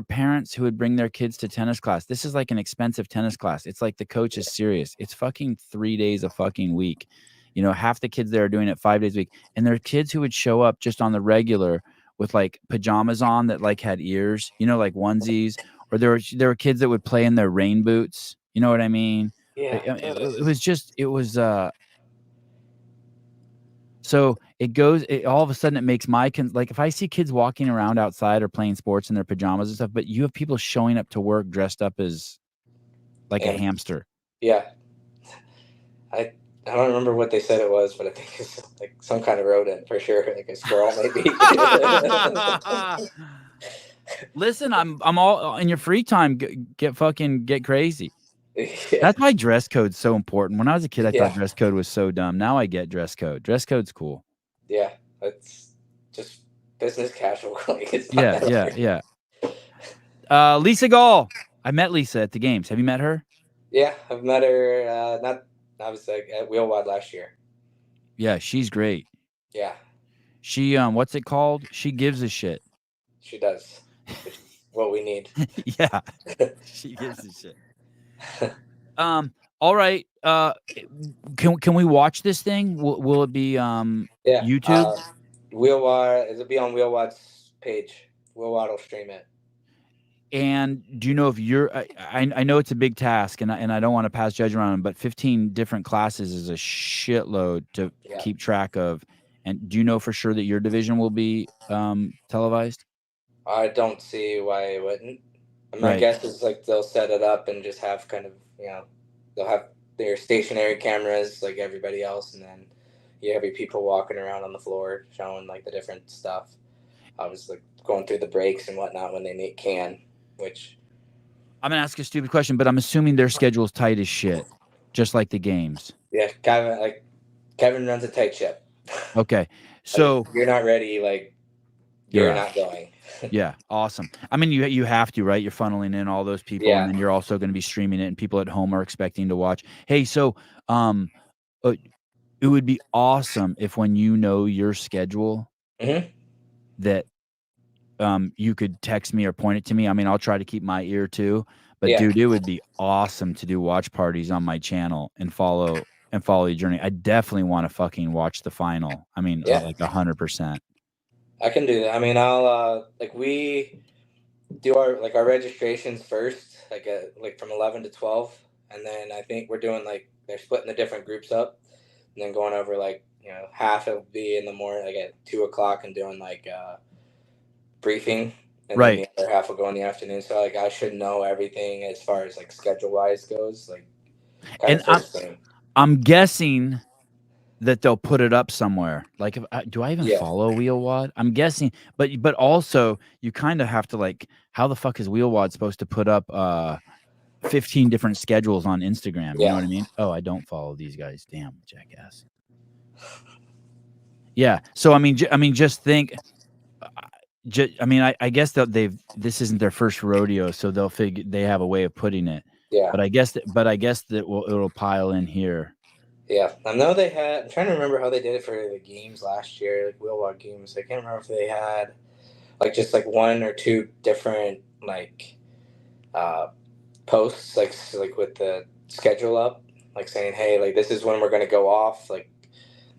parents who would bring their kids to tennis class. This is like an expensive tennis class. It's like the coach is serious. It's fucking 3 days a fucking week. You know, half the kids there are doing it 5 days a week. And there are kids who would show up just on the regular with like pajamas on that like had ears, you know, like onesies, or there were kids that would play in their rain boots. You know what I mean? Yeah. It was so all of a sudden it makes like if I see kids walking around outside or playing sports in their pajamas and stuff, but you have people showing up to work dressed up as like a And hamster. yeah, I don't remember what they said it was, but I think it's like some kind of rodent for sure, like a squirrel maybe. Listen, I'm all in your free time. Get crazy. Yeah. That's why dress code's so important. When I was a kid, I thought Yeah. dress code was so dumb. Now I get dress code. Dress code's cool. Yeah, it's just business casual. Like, it's not Yeah, that yeah, serious. yeah. Lisa Gall. I met Lisa at the games. Have you met her? Yeah, I've met her. I was like at Wheelwad last year. Yeah, she's great. Yeah, She what's it called? She gives a shit. she does, which is what we need. Yeah. She gives a shit. All right. Can we watch this thing? Will it be Yeah. YouTube? Wheelwad, it'll be on Wheelwad's page. Wheelwad will stream it. And do you know if you're I know it's a big task and I don't want to pass judgment on them, but 15 different classes is a shitload to Yeah. keep track of. And do you know for sure that your division will be televised? I don't see why it wouldn't. My Right. guess is like they'll set it up and just have kind of, they'll have their stationary cameras like everybody else, and then you have your people walking around on the floor showing like the different stuff. I was like going through the breaks and whatnot when they can, which I'm gonna ask a stupid question, but I'm assuming their schedule's tight as shit, just like the games. yeah, Kevin runs a tight ship. Okay, so if you're not ready, like you're not going. Yeah, awesome. I mean, you have to, right? You're funneling in all those people, Yeah. and then you're also going to be streaming it, and people at home are expecting to watch. Hey, so it would be awesome if when you know your schedule, Mhm. that you could text me or point it to me. I mean, I'll try to keep my ear too. But Yeah. dude, it would be awesome to do watch parties on my channel and follow your journey. I definitely want to fucking watch the final. I mean, Yeah. like 100%. I can do that. I mean, I'll like we do our registrations first, like from 11 to 12, and then I think we're doing like they're splitting the different groups up, and then going over like half will be in the morning, like at 2 o'clock, and doing like briefing, and then Right. the other half will go in the afternoon. So like I should know everything as far as like schedule wise goes, like kind And of first thing. I'm guessing that they'll put it up somewhere. Like, if do I even Yeah. follow Wheelwad? I'm guessing, but also you kind of have to like, how the fuck is Wheelwad supposed to put up 15 different schedules on Instagram? You know what I mean? Oh, I don't follow these guys. Damn, jackass. Yeah. So I mean, just think. I mean, I guess that this isn't their first rodeo, so they'll figure they have a way of putting it. Yeah. But I guess that it'll pile in here. Yeah, I know they had. I'm trying to remember how they did it for the games last year, like Wheelwalk games. I can't remember if they had like just like one or two different like uh, posts, like with the schedule up, like saying, "Hey, like this is when we're gonna go off. Like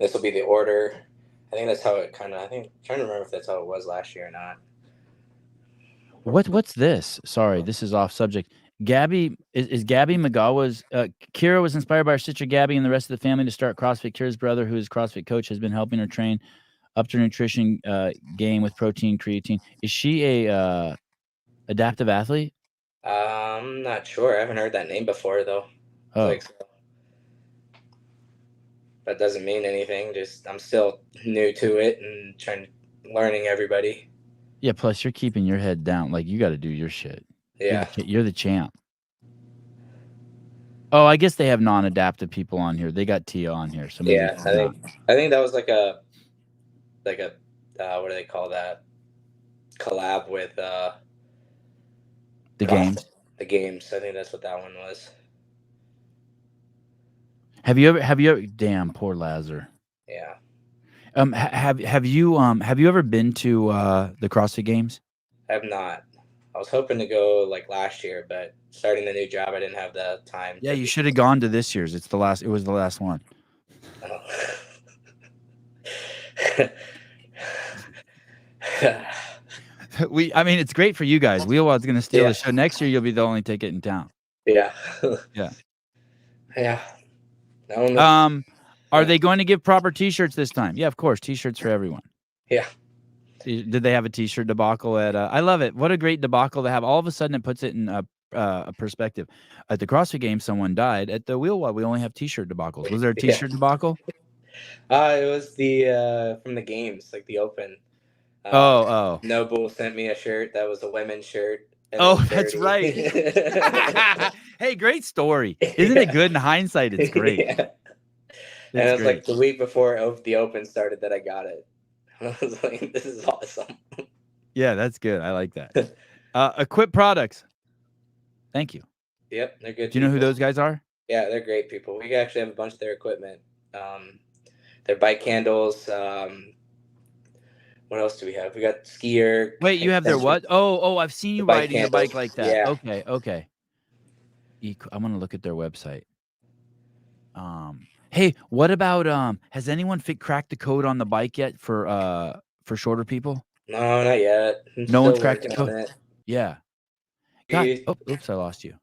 this will be the order." I think that's how it kind of. I'm trying to remember if that's how it was last year or not. What's this? Sorry, this is off subject. Gabby is Gabby Magawa's Kira was inspired by her sister Gabby and the rest of the family to start CrossFit. Kira's brother, who is CrossFit coach, has been helping her train up to nutrition game with protein, creatine. Is she a adaptive athlete? I'm not sure. I haven't heard that name before though. Oh. Like, so that doesn't mean anything. Just I'm still new to it and learning everybody. Yeah, plus you're keeping your head down. Like, you got to do your shit. Yeah. You're the champ. Oh, I guess they have non-adaptive people on here. They got Tia on here, so maybe Yeah, I think that was like a what do they call that? Collab with the CrossFit. games. The games. I think that's what that one was. Have you ever? Damn, poor Lazar. Yeah, Have you ever been to the CrossFit Games? I have not. I was hoping to go like last year, but starting the new job, I didn't have the time Yeah, to you be. should have gone to this year's. It was the last one. I mean, it's great for you guys. Wheelwad's going to steal the show. Next year, you'll be the only ticket in town. Yeah. Yeah. Yeah. That one was, Are they going to give proper T-shirts this time? Yeah, of course. T-shirts for everyone. yeah. Did they have a T-shirt debacle at? I love it. What a great debacle to have. All of a sudden, it puts it in a perspective. At the CrossFit Games, someone died. At the Wheelwad, we only have T-shirt debacles. Was there a T-shirt debacle? It was the from the games, like the Open. Oh. Noble sent me a shirt that was a women's shirt. And Oh, that's right. Hey, great story. Isn't it good in hindsight? It's great. Yeah. And it was like the week before the Open started that I got it. I was like, this is awesome. Yeah, that's good. I like that. Equip Products. Thank you. Yep, they're good. Do you know who those guys are? Yeah, they're great people. We actually have a bunch of their equipment. Their bike handles. What else do we have? We got skier. Wait, you have their what? Oh, I've seen you riding your bike like that. Yeah. Okay. I'm gonna look at their website. Hey, what about has anyone cracked the code on the bike yet for shorter people? No, not yet. No one's cracked the code. Yeah. God, oops, I lost you.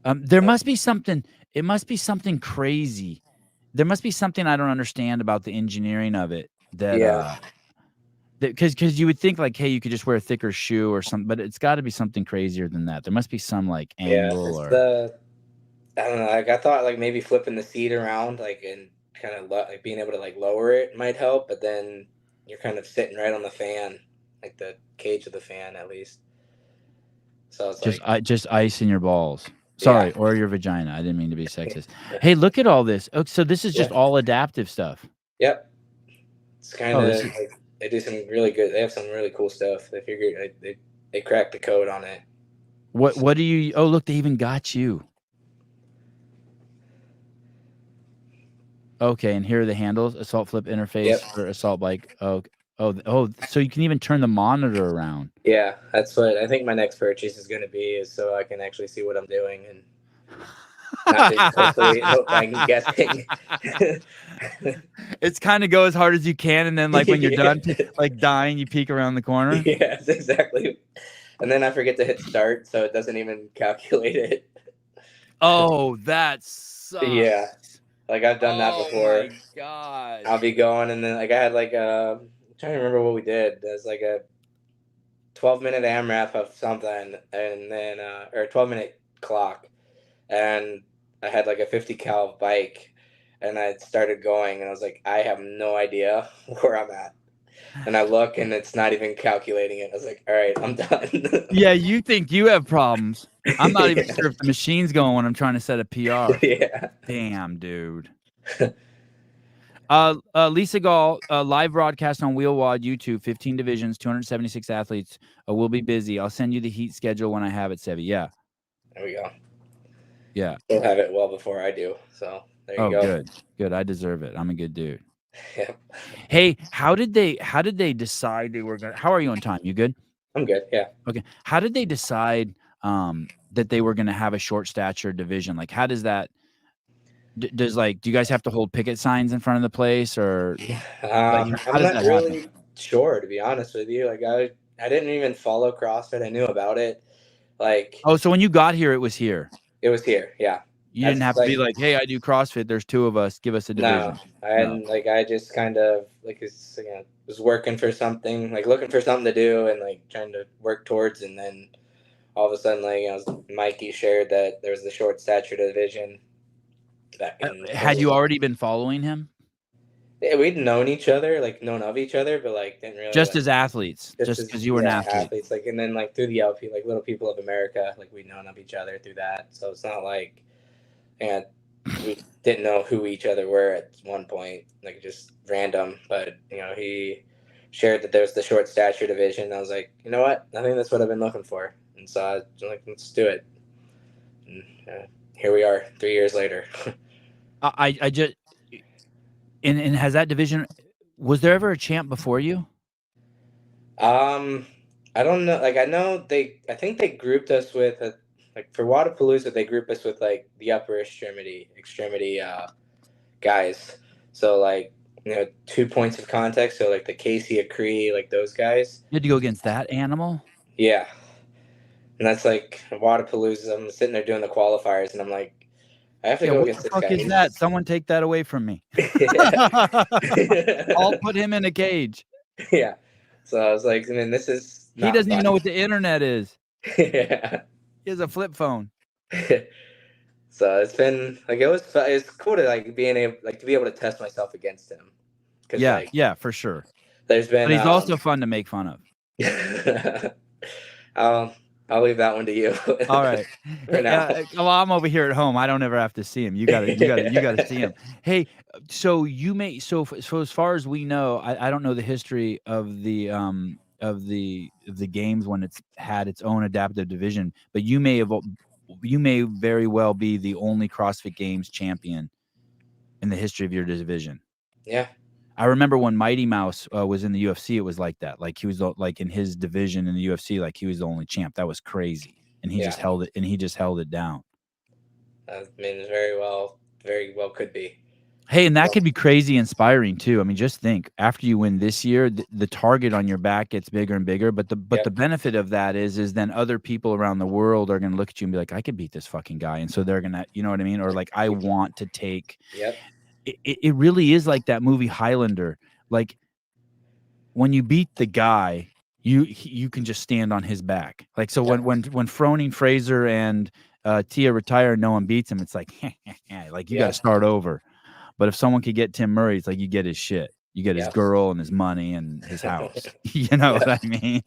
There must be something. It must be something crazy. There must be something I don't understand about the engineering of it. Because you would think like, hey, you could just wear a thicker shoe or something, but it's got to be something crazier than that. There must be some like angle I don't know. Like I thought like maybe flipping the seat around, like and kind of like being able to like lower it might help, but then you're kind of sitting right on the fan, like the cage of the fan at least. So it's just ice in your balls. Sorry, or your vagina. I didn't mean to be sexist. Hey, look at all this. Oh, so this is just all adaptive stuff. Yep. It's kind of like they do some really good. They have some really cool stuff. They figured they cracked the code on it. What do you? Oh, look, they even got you. Okay, and here are the handles: assault flip interface for assault bike. Oh, so you can even turn the monitor around. Yeah, that's what I think my next purchase is going to be, is so I can actually see what I'm doing and not hopefully I'm guessing. It's kind of go as hard as you can, and then like when you're done, like dying, you peek around the corner. Yes, exactly. And then I forget to hit start, so it doesn't even calculate it. Oh, that sucks. Yeah. Like I've done that before. Oh my god. I'll be going, and then like I had like I'm trying to remember what we did. There's like a 12-minute AMRAP of something, and then or a 12-minute clock, and I had like a 50 cal bike, and I started going, and I was like, I have no idea where I'm at. And I look, and it's not even calculating it. I was like, all right, I'm done. Yeah, you think you have problems. I'm not even sure if the machine's going when I'm trying to set a PR. Yeah. Damn, dude. Lisa Gall, live broadcast on Wheelwad YouTube, 15 divisions, 276 athletes. We'll be busy. I'll send you the heat schedule when I have it, Sevi. Yeah. There we go. Yeah. You'll have it well before I do. So there you go. Good. I deserve it. I'm a good dude. Yeah. Hey, how did they decide they were gonna? How are you on time? You good? I'm good. Yeah. Okay. How did they decide that they were gonna have a short stature division? Like, how does that? Do you guys have to hold picket signs in front of the place, or I'm not really sure, to be honest with you. Like I didn't even follow CrossFit. I knew about it. Like, oh, so when you got here, it was here. It was here. Yeah. You didn't have to be like, hey, I do CrossFit. There's two of us. Give us a division. No, I just kind of like was working for something, like looking for something to do and like trying to work towards, and then all of a sudden, like Mikey shared that there was the short stature division. Had you already been following him? Yeah, we'd known each other, known of each other, but like didn't really just as athletes, just because you were an athlete. Athletes, like, and then like through the LP, like Little People of America, like we'd known of each other through that. So it's not like, and we didn't know who each other were at one point, like just random. But he shared that there's the short stature division. I was like, you know what? I think that's what I've been looking for, and so I was like, let's do it. And, here we are, 3 years later. I just and has that division? Was there ever a champ before you? I don't know. Like I know I think they grouped us with like for Wadapalooza, they grouped us with like the upper extremity guys. So like 2 points of contact. So like the Casey Acree, like those guys. You had to go against that animal. Yeah, and that's like Wadapalooza. I'm sitting there doing the qualifiers, and I'm like, I have to Yeah, go what against the this fuck guy. is that? Someone take that away from me. I'll put him in a cage. Yeah. So I was like, I mean, this is He not doesn't even know fun. what the internet is. Yeah. He has a flip phone. So it's been like it's cool to like being able to be able to test myself against him because Yeah, like yeah, for sure. there's been But he's also fun to make fun of. I'll leave that one to you All right. for Hey, now. well, I'm over here at home. I don't ever have to see him. You gotta see him. Hey, so so as far as we know, I don't know the history of the games when it's had its own adaptive division, but you may very well be the only CrossFit Games champion in the history of your division. Yeah. I remember when Mighty Mouse was in the UFC, it was like that. Like he was like in his division in the UFC, like he was the only champ. That was crazy, and he Yeah. just held it. And he just held it down. I mean, very well could be. Hey, and that could be crazy inspiring too. I mean, just think after you win this year, the target on your back gets bigger and bigger. But the benefit of that is then other people around the world are going to look at you and be like, I could beat this fucking guy, and so they're gonna, you know what I mean? Or like, I want to take. Yep. It really is like that movie Highlander. Like when you beat the guy, you can just stand on his back. Like so when Froning, Fraser, and Tia retire, no one beats him. It's like like you got to start over. But if someone could get Tim Murray, it's like you get his shit. You get his girl and his money and his house. You know what I mean?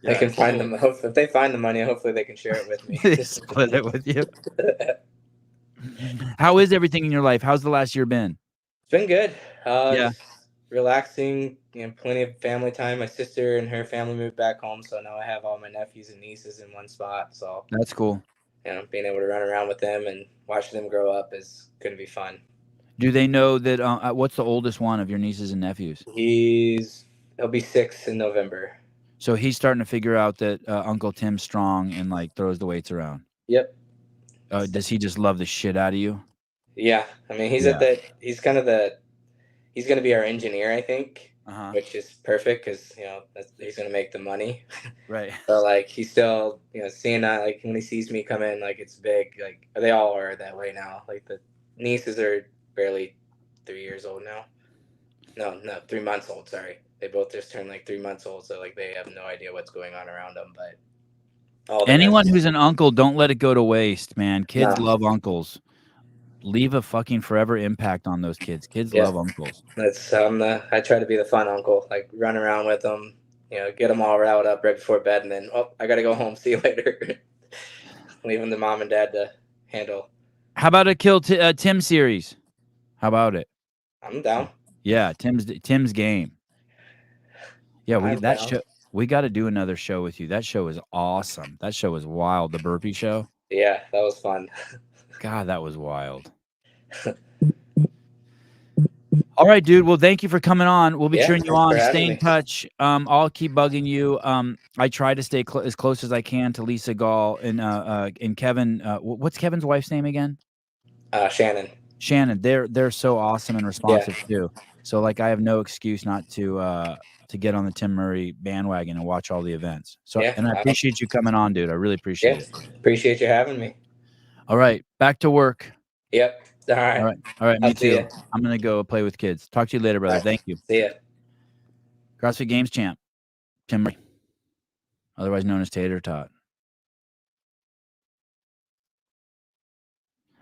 They can find them. If they find the money, hopefully they can share it with me. Split it with you. How is everything in your life? How's the last year been? It's been good. Yeah. Relaxing, plenty of family time. My sister and her family moved back home, so now I have all my nephews and nieces in one spot. So that's cool. Being able to run around with them and watch them grow up is going to be fun. Do they know that? What's the oldest one of your nieces and nephews? He'll be 6 in November. So he's starting to figure out that Uncle Tim's strong and like throws the weights around. Yep. Does he just love the shit out of you? Yeah, I mean he's he's going to be our engineer, I think, which is perfect because he's going to make the money. Right. So like he's still seeing that, like when he sees me come in, like it's big. Like they all are that way now. Like the nieces are barely 3 years old now. No, 3 months old. Sorry, they both just turned like 3 months old, so like they have no idea what's going on around them. But anyone who's an uncle, don't let it go to waste, man. Kids love uncles. Leave a fucking forever impact on those kids. Kids love uncles. That's I try to be the fun uncle, like run around with them, get them all riled up right before bed, and then I gotta go home. See you later. Leaving the mom and dad to handle. How about a Kill Tim series? How about it? I'm down. Yeah, Tim's game. Yeah, we got to do another show with you. That show is awesome. That show is wild. The burpee show. Yeah, that was fun. God, that was wild. All right, dude. Well, thank you for coming on. We'll be cheering you on. Stay in touch. I'll keep bugging you. I try to stay as close as I can to Lisa Gall and Kevin. What's Kevin's wife's name again? Shannon. Shannon. They're so awesome and responsive too. So like, I have no excuse not to get on the Tim Murray bandwagon and watch all the events. So and I appreciate you coming on, dude. I really appreciate it. Appreciate you having me. All right, back to work. Yep. All right. All right. Me too. I'm gonna go play with kids. Talk to you later, brother. Thank you. See ya. CrossFit Games champ, Tim Murray, otherwise known as Tater Tot.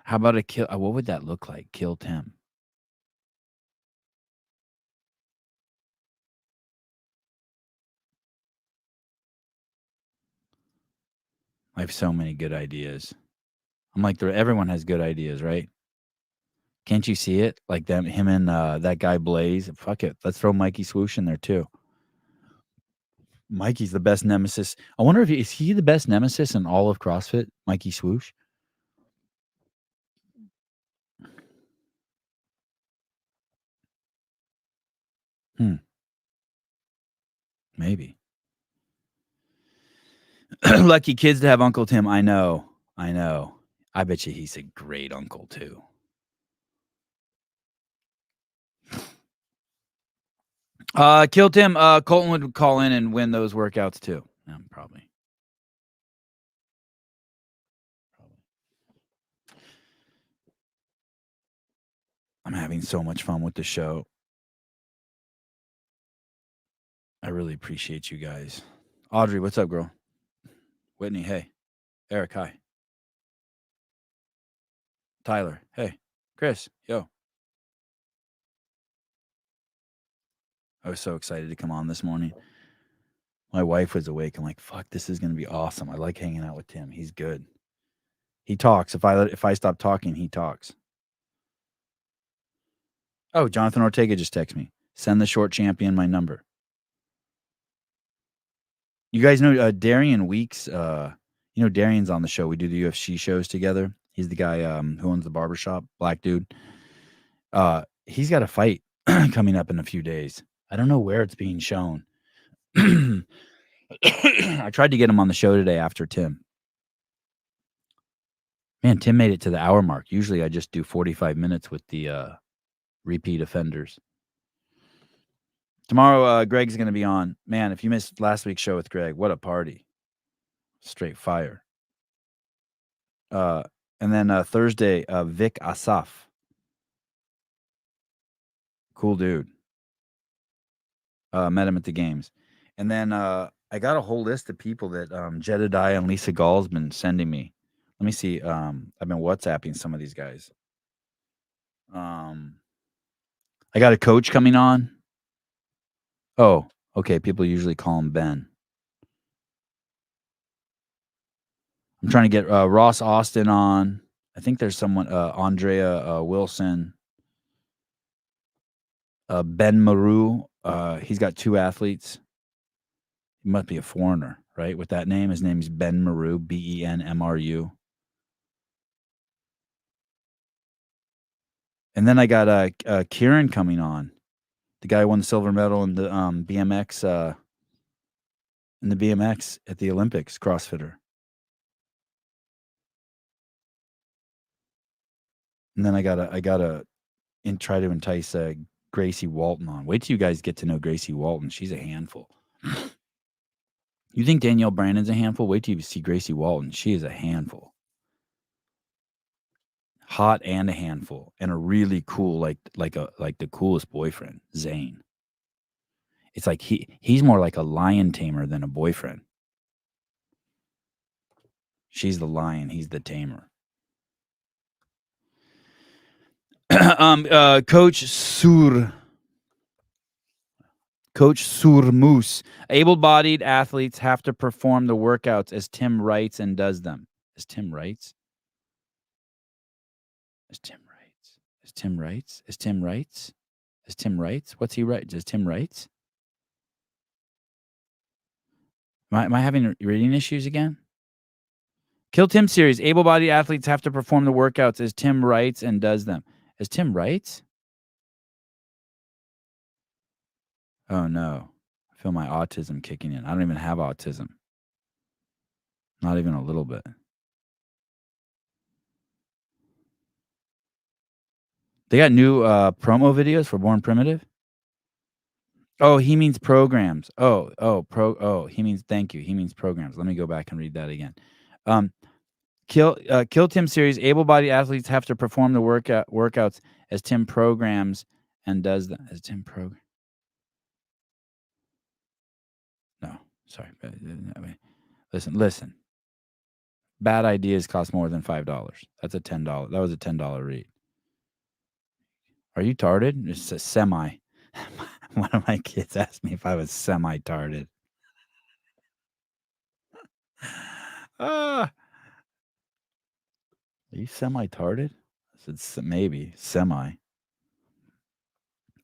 How about a kill? What would that look like? Kill Tim. I have so many good ideas. I'm like, everyone has good ideas, right? Can't you see it? Like him and that guy Blaze. Fuck it. Let's throw Mikey Swoosh in there too. Mikey's the best nemesis. I wonder is he the best nemesis in all of CrossFit? Mikey Swoosh. Maybe. Lucky kids to have Uncle Tim. I know. I bet you he's a great uncle too. Kill Tim. Colton would call in and win those workouts too. Yeah, probably. I'm having so much fun with the show. I really appreciate you guys. Audrey, what's up, girl? Whitney, hey. Eric, hi. Tyler, hey. Chris, yo. I was so excited to come on this morning. My wife was awake. I'm like, fuck, this is gonna be awesome. I like hanging out with Tim. He's good. He talks. If I stop talking, he talks. Oh, Jonathan Ortega just texted me. Send the short champion my number. You guys know Darian Weeks. Darian's on the show. We do the UFC shows together. He's the guy who owns the barbershop, black dude. He's got a fight coming up in a few days. I don't know where it's being shown. I tried to get him on the show today after Tim. Man, Tim made it to the hour mark. Usually I just do 45 minutes with the repeat offenders. Tomorrow, Greg's going to be on. Man, if you missed last week's show with Greg, what a party. Straight fire. And then Thursday, Vic Asaf. Cool dude. Met him at the games. And then I got a whole list of people that Jedediah and Lisa Gall's been sending me. Let me see. I've been WhatsApping some of these guys. I got a coach coming on. Oh, okay. People usually call him Ben. I'm trying to get Ross Austin on. I think there's someone, Andrea Wilson. Ben Maru. He's got 2 athletes. He must be a foreigner, right? With that name. His name is Ben Maru, Benmru. And then I got Kieran coming on. The guy who won the silver medal in the BMX at the Olympics, CrossFitter. And then I gotta try to entice Gracie Walton on. Wait till you guys get to know Gracie Walton. She's a handful. You think Danielle Brandon's a handful? Wait till you see Gracie Walton. She is a handful. Hot and a handful, and a really cool, like the coolest boyfriend, Zane. It's like he's more like a lion tamer than a boyfriend. She's the lion, he's the tamer. Coach Surmoose. Able-bodied athletes have to perform the workouts as Tim writes and does them. As Tim writes? As Tim writes? As Tim writes? As Tim writes? As Tim writes? What's he write? Does Tim writes? Am I having reading issues again? Kill Tim series. Able-bodied athletes have to perform the workouts as Tim writes and does them. As Tim writes? Oh, no. I feel my autism kicking in. I don't even have autism. Not even a little bit. They got new promo videos for Born Primitive? Oh, he means programs. He means thank you. He means programs. Let me go back and read that again. Kill Tim series. Able-bodied athletes have to perform the workouts as Tim programs and does them. As Tim program. No, sorry. Listen. Bad ideas cost more than $5. That's a $10. That was a $10 read. Are you tarded? It's a semi. One of my kids asked me if I was semi-tarded. Are you semi-tarded? I said maybe semi.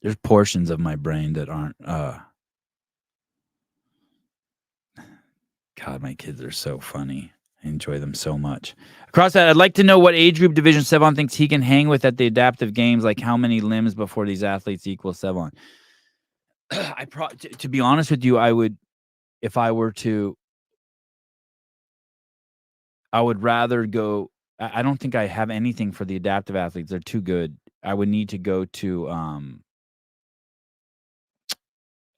There's portions of my brain that aren't. God, my kids are so funny. I enjoy them so much. Across that, I'd like to know what age group Division Sevon thinks he can hang with at the adaptive games. Like how many limbs before these athletes equal Sevon? To be honest with you, I would, if I were to, I would rather go. I don't think I have anything for the adaptive athletes. They're too good. I would need to go to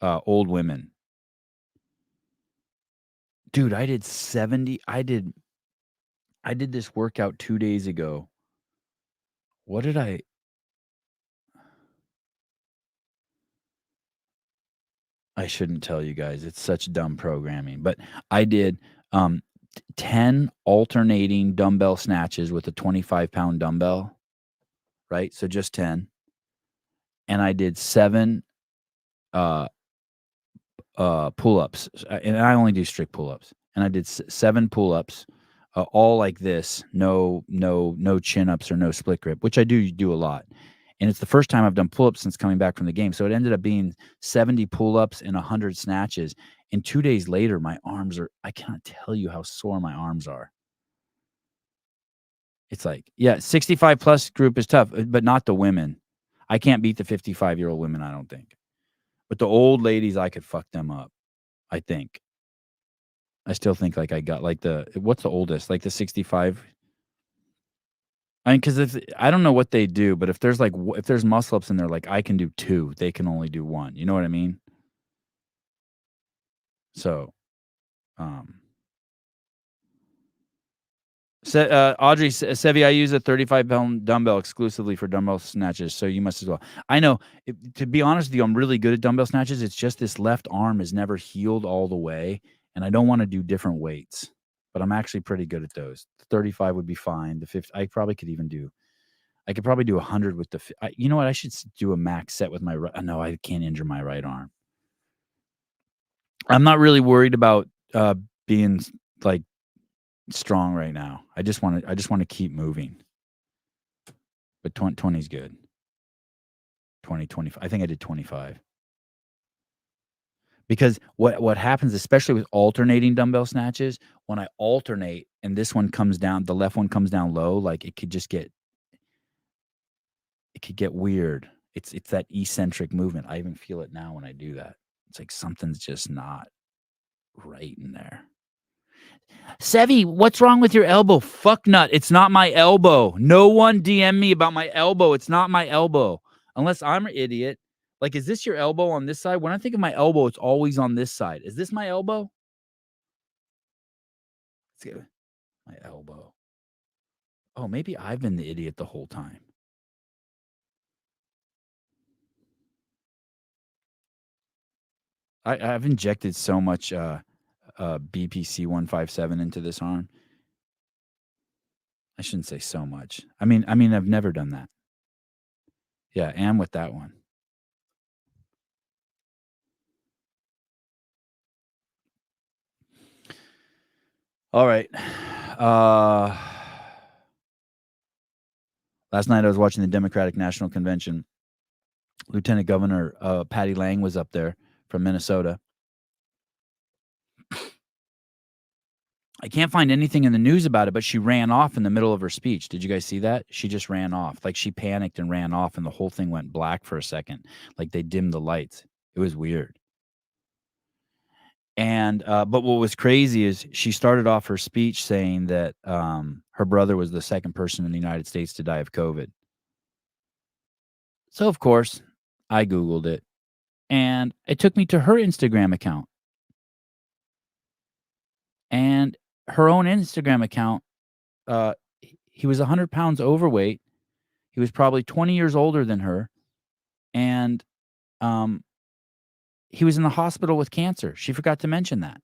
old women. Dude, I did 70. I did this workout 2 days ago. What did I shouldn't tell you guys. It's such dumb programming. But I did 10 alternating dumbbell snatches with a 25-pound dumbbell, right? So just 10. And I did 7 pull-ups, and I only do strict pull-ups. And I did 7 pull-ups, all like this, no chin-ups or no split grip, which I do a lot. And it's the first time I've done pull-ups since coming back from the game. So it ended up being 70 pull-ups and 100 snatches. And 2 days later, my arms are, I cannot tell you how sore my arms are. It's like, yeah, 65 plus group is tough, but not the women. I can't beat the 55-year-old women, I don't think. But the old ladies, I could fuck them up, I think. I still think like I got like what's the oldest? Like the 65? I mean, because if I don't know what they do, but if there's muscle ups in there, like I can do 2, they can only do 1. You know what I mean? So, Audrey Sevi, I use a 35-pound dumbbell exclusively for dumbbell snatches, so you must as well. I know. To be honest with you, I'm really good at dumbbell snatches. It's just this left arm is never healed all the way, and I don't want to do different weights. But I'm actually pretty good at those. The 35 would be fine. The 50, I probably could even do. I could probably do 100 with the. You know what? I should do a max set with my right. No, I can't injure my right arm. I'm not really worried about being like strong right now. I just want to keep moving. But 20 is good. 20, 25. I think I did 25. Because what happens, especially with alternating dumbbell snatches, when I alternate and this one comes down, the left one comes down low, like it could get weird. It's that eccentric movement. I even feel it now when I do that. It's like something's just not right in there. Sevi, what's wrong with your elbow? Fuck nut. It's not my elbow. No one DM me about my elbow. It's not my elbow. Unless I'm an idiot. Like, is this your elbow on this side? When I think of my elbow, it's always on this side. Is this my elbow? Let's get my elbow. Oh, maybe I've been the idiot the whole time. I've injected so much BPC 157 into this arm. I shouldn't say so much. I mean, I've never done that. Yeah, and with that one. All right. Last night I was watching the Democratic National Convention. Lieutenant Governor Patty Lang was up there from Minnesota. I can't find anything in the news about it, but she ran off in the middle of her speech. Did you guys see that? She just ran off. Like she panicked and ran off, and the whole thing went black for a second. Like they dimmed the lights. It was weird. And but what was crazy is she started off her speech saying that her brother was the second person in the United States to die of COVID. So of course, I Googled it, and it took me to her Instagram account. And her own Instagram account, he was 100 pounds overweight. He was probably 20 years older than her. And he was in the hospital with cancer. She forgot to mention that.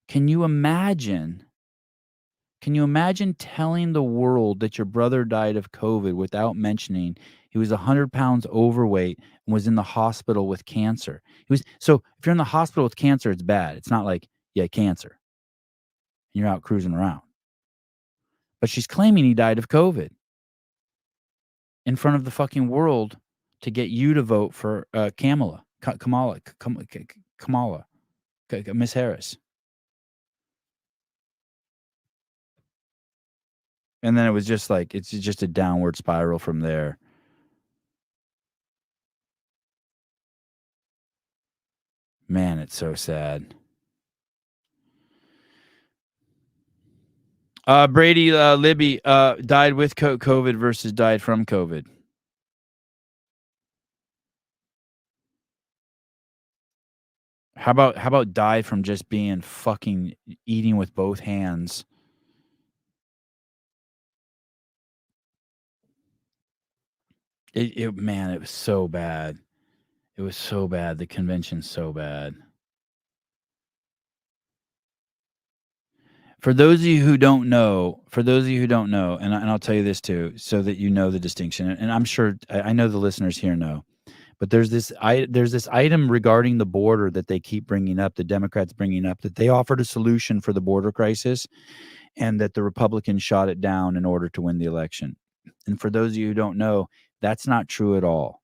Can you imagine telling the world that your brother died of COVID without mentioning he was 100 pounds overweight and was in the hospital with cancer? So if you're in the hospital with cancer, it's bad. It's not like, yeah, cancer. And you're out cruising around. But she's claiming he died of COVID in front of the fucking world to get you to vote for Kamala, Miss Harris. And then it was just like, it's just a downward spiral from there. Man, it's so sad. Brady Libby died with COVID versus died from COVID. How about died from just being fucking eating with both hands? Man, it was so bad. It was so bad. The convention's so bad. For those of you who don't know, and I'll tell you this too, so that you know the distinction, and I'm sure I know the listeners here know, but there's this item regarding the border that they keep bringing up, the Democrats bringing up, that they offered a solution for the border crisis, and that the Republicans shot it down in order to win the election. And for those of you who don't know, that's not true at all.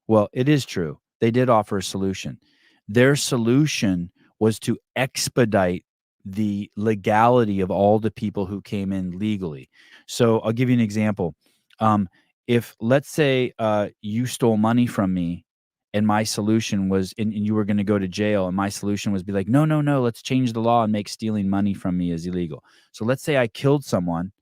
Well, it is true. They did offer a solution. Their solution was to expedite the legality of all the people who came in legally. So I'll give you an example. If, let's say, you stole money from me, and my solution was, and you were going to go to jail, and my solution was be like, no, let's change the law and make stealing money from me is illegal. So let's say I killed someone,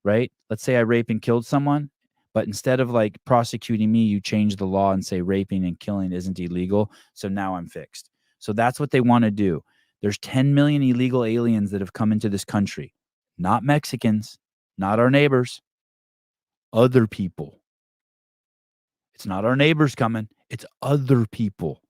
right? Let's say I raped and killed someone. But instead of like prosecuting me, you change the law and say raping and killing isn't illegal. So now I'm fixed. So that's what they want to do. There's 10 million illegal aliens that have come into this country, not Mexicans, not our neighbors, other people. It's not our neighbors coming. It's other people.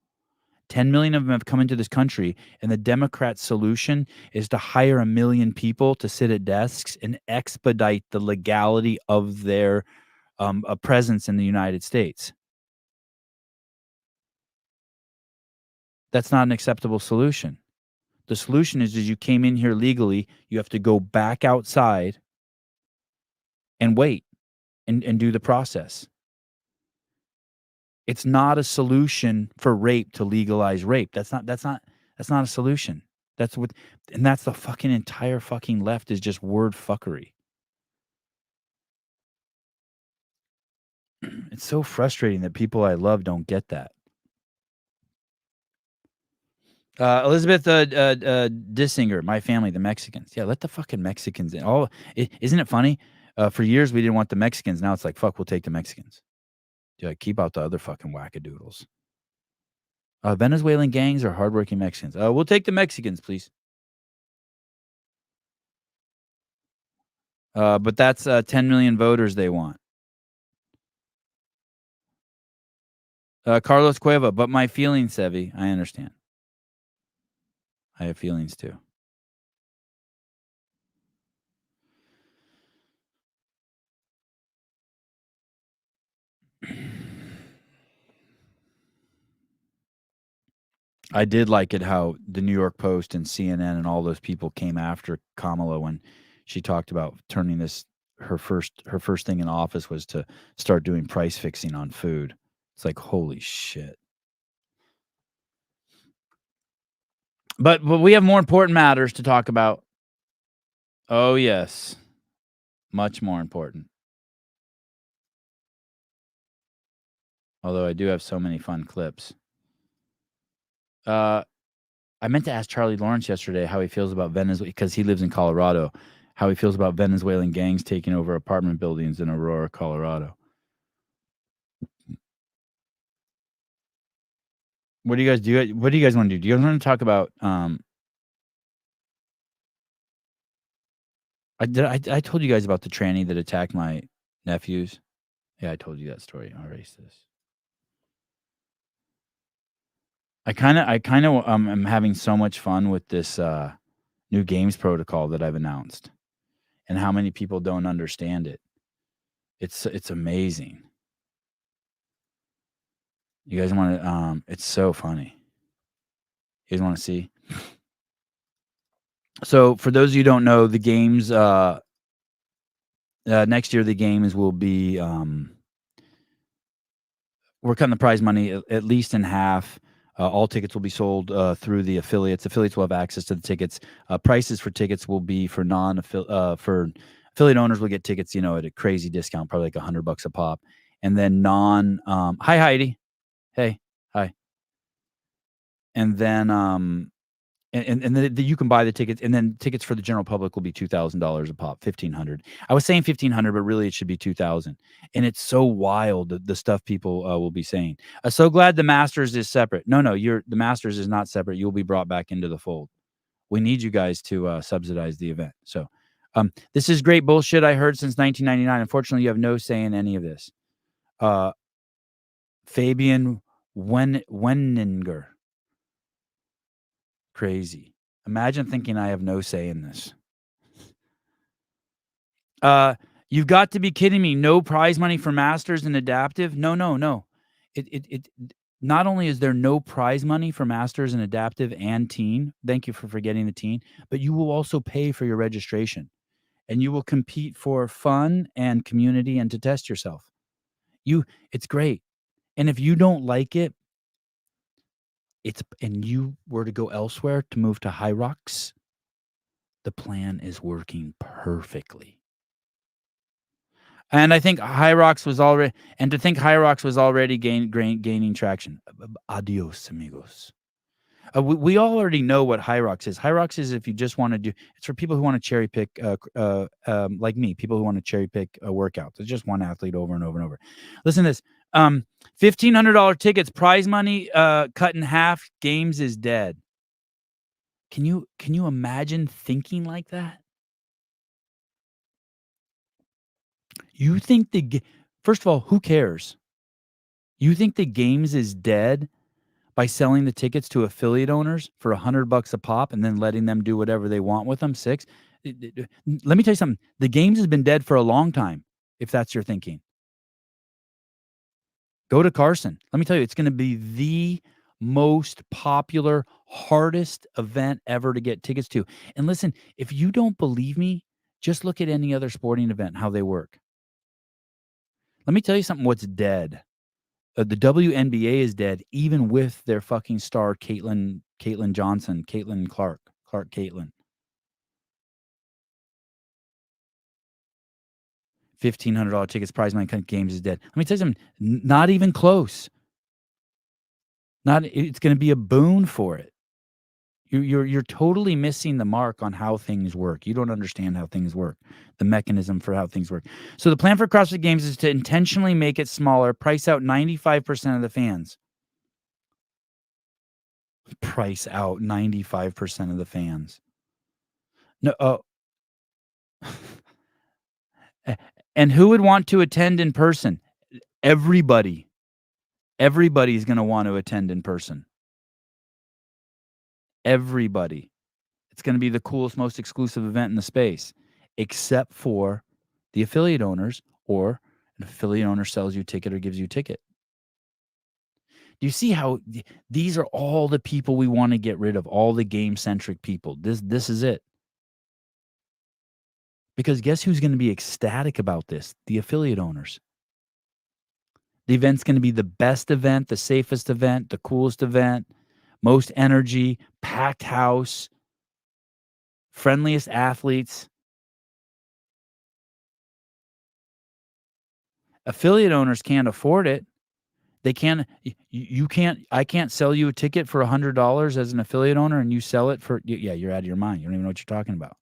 10 million of them have come into this country, and the Democrat solution is to hire 1 million people to sit at desks and expedite the legality of their a presence in the United States. That's not an acceptable solution. The solution is you came in here legally, you have to go back outside and wait and do the process. It's not a solution for rape to legalize rape. That's not a solution. That's the fucking entire fucking left is just word fuckery. It's so frustrating that people I love don't get that. Elizabeth Dissinger, my family, the Mexicans. Yeah, let the fucking Mexicans in. Isn't it funny? For years we didn't want the Mexicans. Now it's like, fuck, we'll take the Mexicans. Yeah, keep out the other fucking wackadoodles. Venezuelan gangs or hardworking Mexicans? We'll take the Mexicans, please. But that's 10 million voters they want. Carlos Cueva, but my feelings, Sevi. I understand. I have feelings too. I did like it how the New York Post and CNN and all those people came after Kamala when she talked about turning this her first thing in office was to start doing price fixing on food. It's like, holy shit. But we have more important matters to talk about. Oh yes. Much more important. Although I do have so many fun clips. I meant to ask Charlie Lawrence yesterday how he feels about Venezuela, because he lives in Colorado, how he feels about Venezuelan gangs taking over apartment buildings in Aurora, Colorado. What do you guys do? What do you guys want to do? Do you guys want to talk about I told you guys about the tranny that attacked my nephews. Yeah, I told you that story. I'll erase this. I kind of am having so much fun with this new games protocol that I've announced, and how many people don't understand it. It's amazing. You guys want to? It's so funny. You guys want to see? So, for those of you who don't know, the games next year, the games will be we're cutting the prize money at least in half. All tickets will be sold through the affiliates. Affiliates will have access to the tickets. Prices for tickets will be for for affiliate owners will get tickets, at a crazy discount, probably like $100 a pop. And then hi Heidi. Hey, hi. and then and then you can buy the tickets, and then tickets for the general public will be $2,000 a pop, 1,500. I was saying 1,500, but really it should be 2,000. And it's so wild the stuff people will be saying. So glad the Masters is separate. No, the Masters is not separate. You'll be brought back into the fold. We need you guys to subsidize the event. So, this is great bullshit I heard since 1999. Unfortunately, you have no say in any of this. Fabian Wenninger. Crazy. Imagine thinking I have no say in this. You've got to be kidding me. No prize money for Masters and Adaptive? No. It not only is there no prize money for Masters and Adaptive and Teen, thank you for forgetting the Teen, but you will also pay for your registration. And you will compete for fun and community and to test yourself. It's great. And if you don't like it, and you were to go elsewhere to move to High Rocks, the plan is working perfectly. And I think High Rocks was already gaining traction. Adios, amigos. We already know what High Rocks is. High Rocks is if you just want to do. It's for people who want to cherry pick, like me, people who want to cherry pick workouts. It's just one athlete over and over and over. Listen to this. $1,500 tickets, prize money cut in half. Games is dead. Can you imagine thinking like that? You think first of all, who cares? You think the Games is dead by selling the tickets to affiliate owners for $100 a pop and then letting them do whatever they want with them? Let me tell you something. The Games has been dead for a long time, if that's your thinking. Go to Carson. Let me tell you, it's going to be the most popular, hardest event ever to get tickets to. And listen, if you don't believe me, just look at any other sporting event, how they work. Let me tell you something, what's dead. The WNBA is dead, even with their fucking star, Caitlin Johnson, Caitlin Clark Caitlin. $1,500 tickets, prize money, Games is dead. Let me tell you something, not even close. It's going to be a boon for it. You're totally missing the mark on how things work. You don't understand how things work, the mechanism for how things work. So the plan for CrossFit Games is to intentionally make it smaller, price out 95% of the fans. Price out 95% of the fans. No, and who would want to attend in person? Everybody. Everybody's going to want to attend in person. Everybody. It's going to be the coolest, most exclusive event in the space, except for the affiliate owners, or an affiliate owner sells you a ticket or gives you a ticket. Do you see how these are all the people we want to get rid of, all the game-centric people? This is it. Because guess who's going to be ecstatic about this? The affiliate owners. The event's going to be the best event, the safest event, the coolest event, most energy, packed house, friendliest athletes. Affiliate owners can't afford it. They can't. You can't. I can't sell you a ticket for $100 as an affiliate owner, and you sell it for. Yeah, you're out of your mind. You don't even know what you're talking about.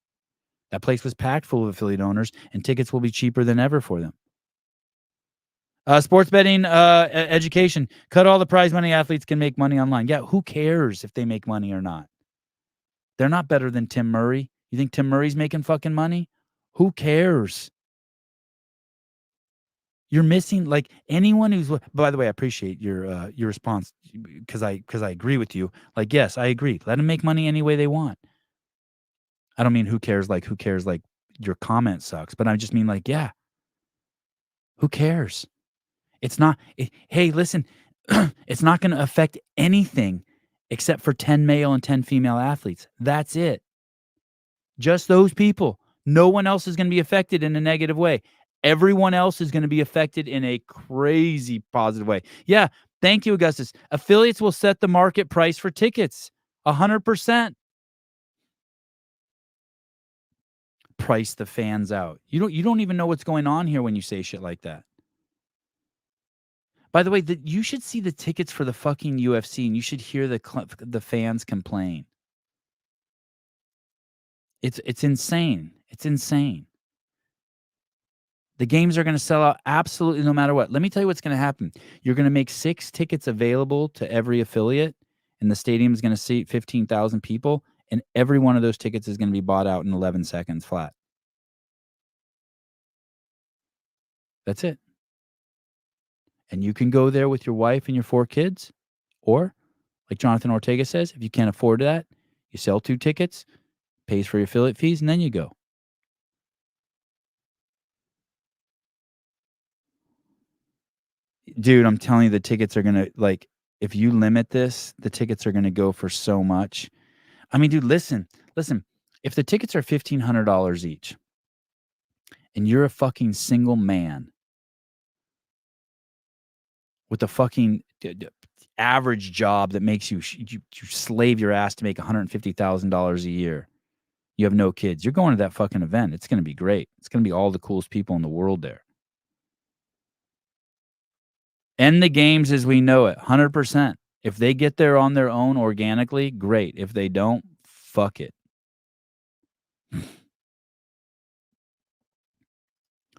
That place was packed full of affiliate owners, and tickets will be cheaper than ever for them. Sports betting, education. Cut all the prize money. Athletes can make money online. Yeah, who cares if they make money or not? They're not better than Tim Murray. You think Tim Murray's making fucking money? Who cares? You're missing, like, anyone who's. By the way, I appreciate your response, because I agree with you. Like, yes, I agree. Let them make money any way they want. I don't mean who cares. Like your comment sucks, but I just mean, like, yeah, who cares? It's not. Hey, listen, it's not going to affect anything except for 10 male and 10 female athletes. That's it. Just those people. No one else is going to be affected in a negative way. Everyone else is going to be affected in a crazy positive way. Yeah, thank you, Augustus. Affiliates will set the market price for tickets. 100%. Price the fans out. You don't even know what's going on here when you say shit like that. By the way, you should see the tickets for the fucking UFC, and you should hear the fans complain. It's insane. It's insane. The games are going to sell out absolutely no matter what. Let me tell you what's going to happen. You're going to make 6 tickets available to every affiliate, and the stadium is going to seat 15,000 people, and every one of those tickets is going to be bought out in 11 seconds flat. That's it. And you can go there with your wife and your 4 kids, or, like Jonathan Ortega says, if you can't afford that, you sell 2 tickets, pays for your affiliate fees, and then you go. Dude, I'm telling you, the tickets are going to, like, if you limit this, the tickets are going to go for so much. I mean, dude, listen. If the tickets are $1,500 each, and you're a fucking single man with a fucking average job that makes you slave your ass to make $150,000 a year, you have no kids, you're going to that fucking event. It's going to be great. It's going to be all the coolest people in the world there. End the games as we know it, 100%. If they get there on their own organically, great. If they don't, fuck it.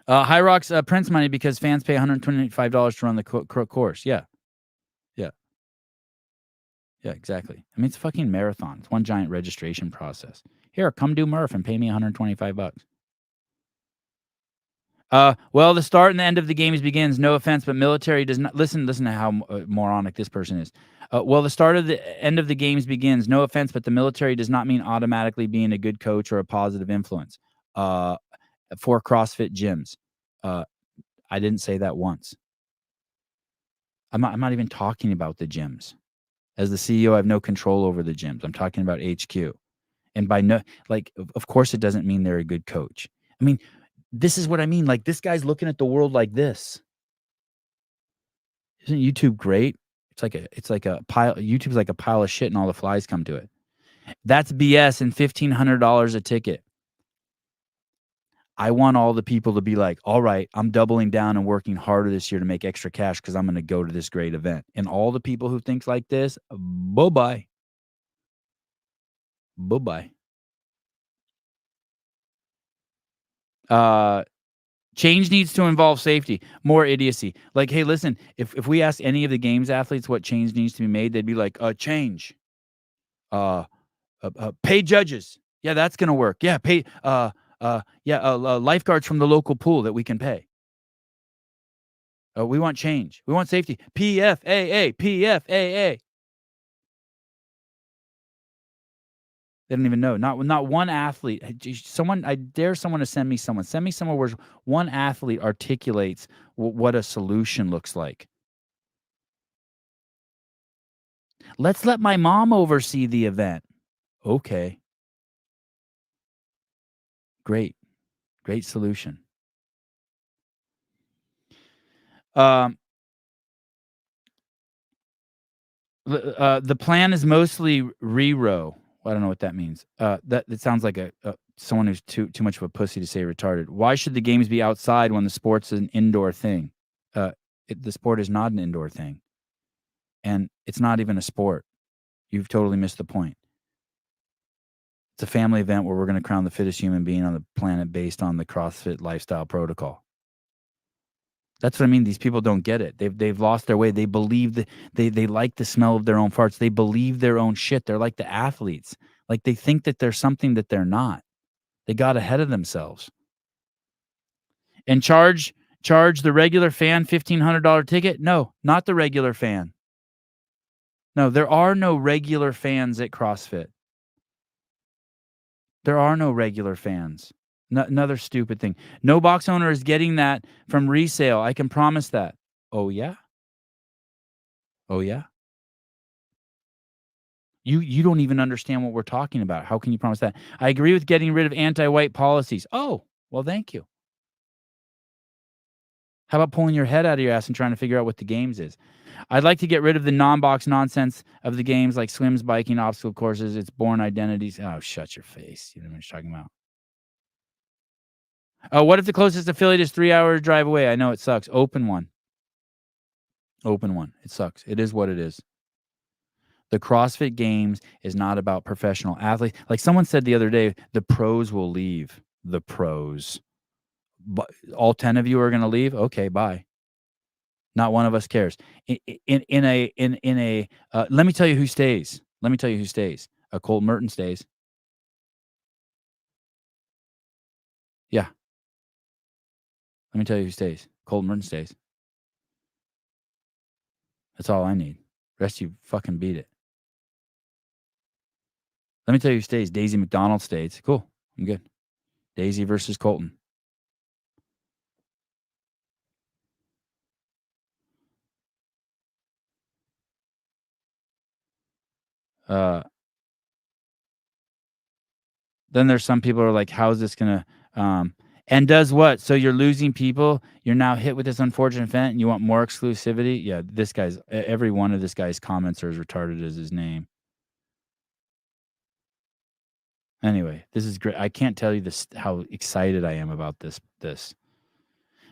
High Rocks prints money because fans pay $125 to run the course. Yeah, exactly. I mean, it's a fucking marathon. It's one giant registration process. Here, come do Murph and pay me $125. Well, the start and the end of the games begins. No offense, but military does not listen to how moronic this person is. Well, the start of the end of the games begins. No offense, but the military does not mean automatically being a good coach or a positive influence. For CrossFit gyms, I didn't say that once. I'm not even talking about the gyms. As the CEO, I have no control over the gyms. I'm talking about HQ. And by no, like, of course, it doesn't mean they're a good coach. I mean, this is what I mean. Like, this guy's looking at the world like this. Isn't YouTube great? It's like a pile. YouTube's like a pile of shit, and all the flies come to it. That's BS. And $1,500 a ticket. I want all the people to be like, all right, I'm doubling down and working harder this year to make extra cash because I'm going to go to this great event. And all the people who think like this, bye-bye. Bye-bye. Change needs to involve safety, more idiocy. Like, hey, listen, if we ask any of the games athletes what change needs to be made, they'd be like, change. Pay judges. Yeah, that's going to work. Yeah, pay lifeguards from the local pool that we can pay. We want change. We want safety. PFAA. They don't even know. Not one athlete. I dare someone to send me someone. Send me someone where one athlete articulates what a solution looks like. Let's let my mom oversee the event. Okay. Great solution. The plan is mostly re-row. I don't know what that means. That sounds like someone who's too much of a pussy to say retarded. Why should the games be outside when the sport's an indoor thing? The sport is not an indoor thing, and it's not even a sport. You've totally missed the point. It's a family event where we're going to crown the fittest human being on the planet based on the CrossFit lifestyle protocol. That's what I mean. These people don't get it. They've lost their way. They believe that they like the smell of their own farts. They believe their own shit. They're like the athletes. Like, they think that they're something that they're not. They got ahead of themselves. And charge the regular fan $1,500 ticket? No, not the regular fan. No, there are no regular fans at CrossFit. There are no regular fans. Another stupid thing. No box owner is getting that from resale. I can promise that. Oh, yeah? Oh, yeah? You don't even understand what we're talking about. How can you promise that? I agree with getting rid of anti-white policies. Oh, well, thank you. How about pulling your head out of your ass and trying to figure out what the games is? I'd like to get rid of the non-box nonsense of the games like swims, biking, obstacle courses. It's born identities. Oh, shut your face. You know what I'm talking about. What if the closest affiliate is 3 hours drive away? I know it sucks. Open one. Open one. It sucks. It is what it is. The CrossFit Games is not about professional athletes. Like someone said the other day, the pros will leave. The pros. But all 10 of you are going to leave? Okay, bye. Not one of us cares. In a let me tell you who stays. Let me tell you who stays. Colt Merton stays. Yeah. Let me tell you who stays. Colt Merton stays. That's all I need. Rest of you fucking beat it. Let me tell you who stays. Daisy McDonald stays. Cool. I'm good. Daisy versus Colton. Then there's some people who are like, how's this going to, and does what? So you're losing people. You're now hit with this unfortunate event and you want more exclusivity. Yeah. This guy's, every one of this guy's comments are as retarded as his name. Anyway, this is great. I can't tell you this, how excited I am about this,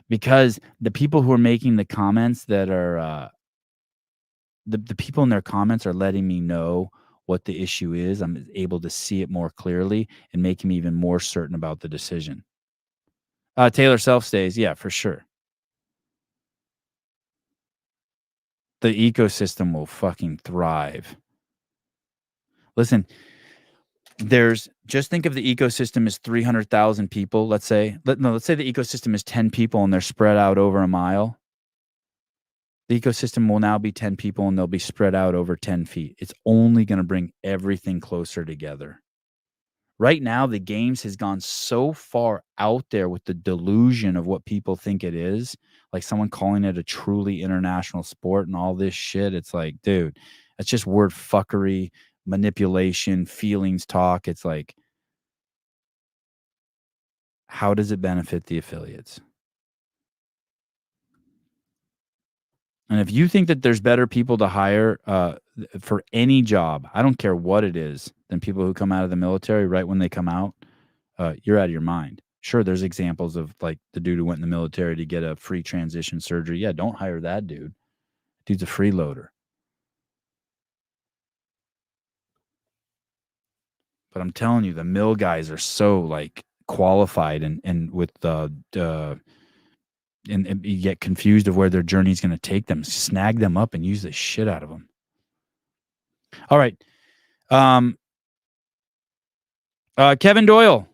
because the people who are making the comments that are, the people in their comments are letting me know what the issue is. I'm able to see it more clearly and making me even more certain about the decision. Taylor Self stays. Yeah, for sure. The ecosystem will fucking thrive. Listen, just think of the ecosystem as 300,000 people. Let's say the ecosystem is 10 people and they're spread out over a mile. The ecosystem will now be 10 people and they'll be spread out over 10 feet. It's only going to bring everything closer together. Right now, the games has gone so far out there with the delusion of what people think it is, like someone calling it a truly international sport and all this shit. It's like, dude, that's just word fuckery, manipulation, feelings talk. It's like, how does it benefit the affiliates? And if you think that there's better people to hire for any job, I don't care what it is, than people who come out of the military right when they come out, you're out of your mind. Sure, there's examples of like the dude who went in the military to get a free transition surgery. Yeah, don't hire that dude. Dude's a freeloader. But I'm telling you, the mill guys are so like qualified and with and you get confused of where their journey is going to take them. Snag them up and use the shit out of them. All right. Kevin Doyle,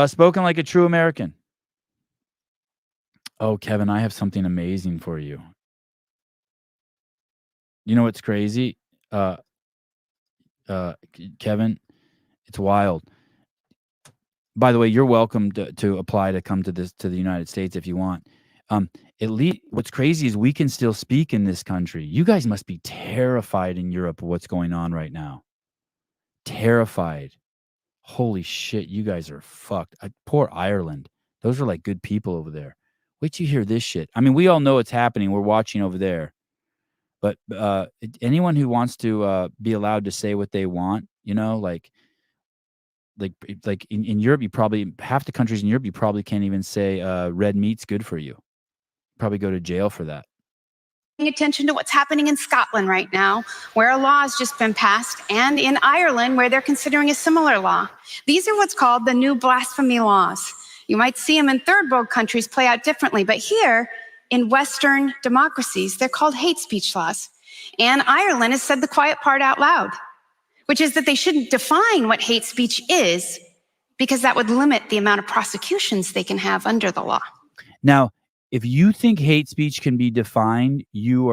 spoken like a true American. Oh, Kevin, I have something amazing for you. You know what's crazy? Kevin, it's wild. By the way, you're welcome to apply to come to the United States if you want. At least what's crazy is we can still speak in this country. You guys must be terrified in Europe of what's going on right now. Terrified. Holy shit, you guys are fucked. Poor Ireland. Those are like good people over there. Wait till you hear this shit. I mean, we all know it's happening. We're watching over there. But anyone who wants to be allowed to say what they want, you know, like in Europe, you probably, half the countries in Europe, you probably can't even say red meat's good for you. Probably go to jail for that. Attention to what's happening in Scotland right now, where a law has just been passed, and in Ireland, where they're considering a similar law. These are what's called the new blasphemy laws. You might see them in third world countries play out differently, but here in Western democracies, they're called hate speech laws. And Ireland has said the quiet part out loud, which is that they shouldn't define what hate speech is, because that would limit the amount of prosecutions they can have under the law. Now, if you think hate speech can be defined, you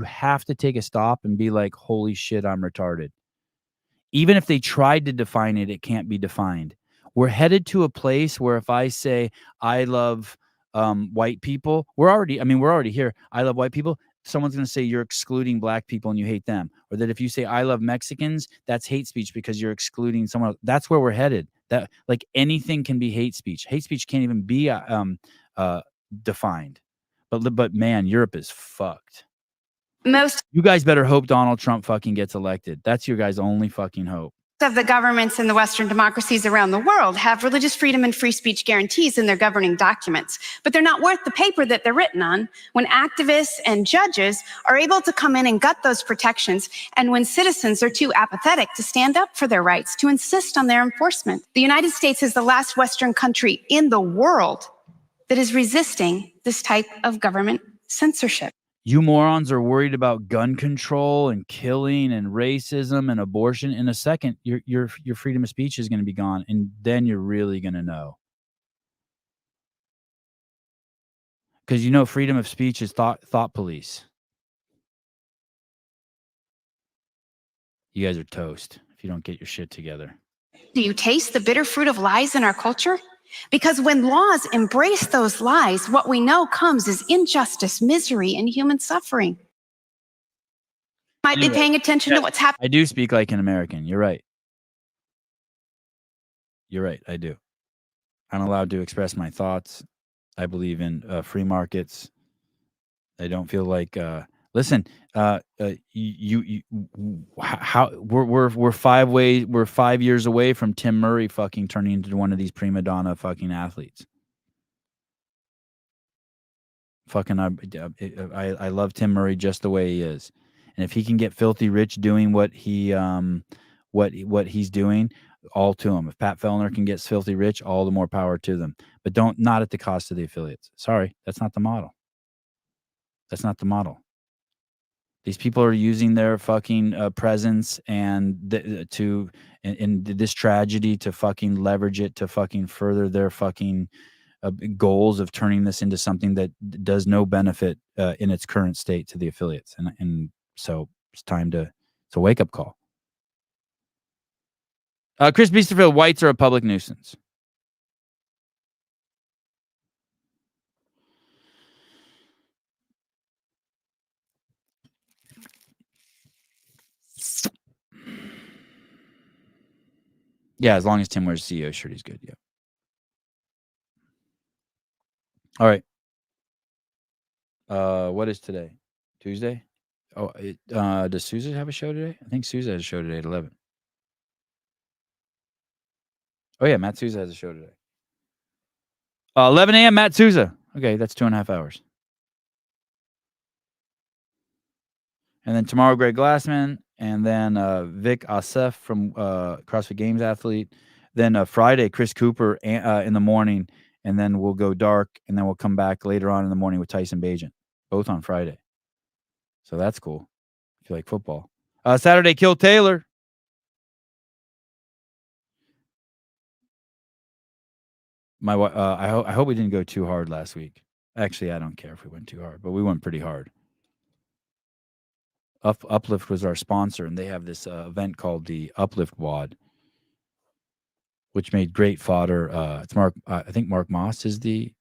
have to take a stop and be like, holy shit, I'm retarded. Even if they tried to define it, it can't be defined. We're headed to a place where if I say I love white people, we're already here. I love white people. Someone's going to say you're excluding black people and you hate them. Or that if you say I love Mexicans, that's hate speech because you're excluding someone else. That's where we're headed. That like anything can be hate speech. Hate speech can't even be defined. But man, Europe is fucked. You guys better hope Donald Trump fucking gets elected. That's your guys' only fucking hope. of the governments in the Western democracies around the world have religious freedom and free speech guarantees in their governing documents, but they're not worth the paper that they're written on when activists and judges are able to come in and gut those protections, and when citizens are too apathetic to stand up for their rights, to insist on their enforcement. The United States is the last Western country in the world that is resisting this type of government censorship. You morons are worried about gun control and killing and racism and abortion. In a second, your freedom of speech is going to be gone, and then you're really going to know. Because you know, freedom of speech is thought police. You guys are toast if you don't get your shit together. Do you taste the bitter fruit of lies in our culture? Because when laws embrace those lies, what we know comes is injustice, misery, and human suffering. Might be paying attention to what's happening. I do speak like an American. You're right. You're right. I do. I'm allowed to express my thoughts. I believe in free markets. I don't feel like listen, how we're 5 years away from Tim Murray fucking turning into one of these prima donna fucking athletes. Fucking I love Tim Murray just the way he is. And if he can get filthy rich doing what he's doing, all to him. If Pat Fellner can get filthy rich, all the more power to them. But not at the cost of the affiliates. Sorry, that's not the model. That's not the model. These people are using their fucking presence and in this tragedy to fucking leverage it to fucking further their fucking goals of turning this into something that does no benefit in its current state to the affiliates. And so it's time to, it's a wake up call. Chris Beesterfield, whites are a public nuisance. Yeah, as long as Tim wears a CEO shirt, he's good. Yeah. All right. What is today? Tuesday? Oh, does Sousa have a show today? I think Sousa has a show today at 11. Oh, yeah, Matt Sousa has a show today. 11 a.m., Matt Sousa. Okay, that's 2.5 hours. And then tomorrow, Greg Glassman. And then Vic Asef from CrossFit Games athlete. Then Friday, Chris Cooper in the morning. And then we'll go dark. And then we'll come back later on in the morning with Tyson Bagent. Both on Friday. So that's cool. If you like football. Saturday, Kill Taylor. I hope we didn't go too hard last week. Actually, I don't care if we went too hard, but we went pretty hard. Uplift was our sponsor, and they have this event called the Uplift WOD, which made great fodder. It's Mark. I think Mark Moss is the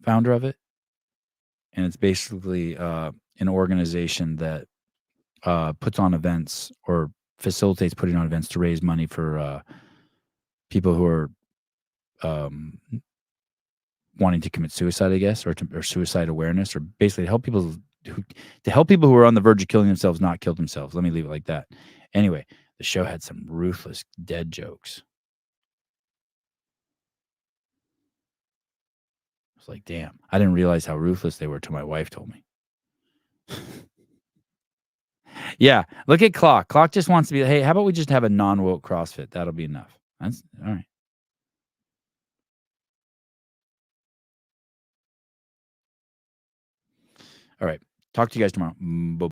founder of it, and it's basically an organization that puts on events or facilitates putting on events to raise money for people who are wanting to commit suicide, I guess, or suicide awareness, or basically to help people who are on the verge of killing themselves not kill themselves. Let me leave it like that. Anyway, the show had some ruthless dead jokes. I was like, damn, I didn't realize how ruthless they were till my wife told me. Yeah, look at Clock. Clock just wants to be, hey, how about we just have a non-woke CrossFit? That'll be enough. That's all right. All right. Talk to you guys tomorrow. Bye.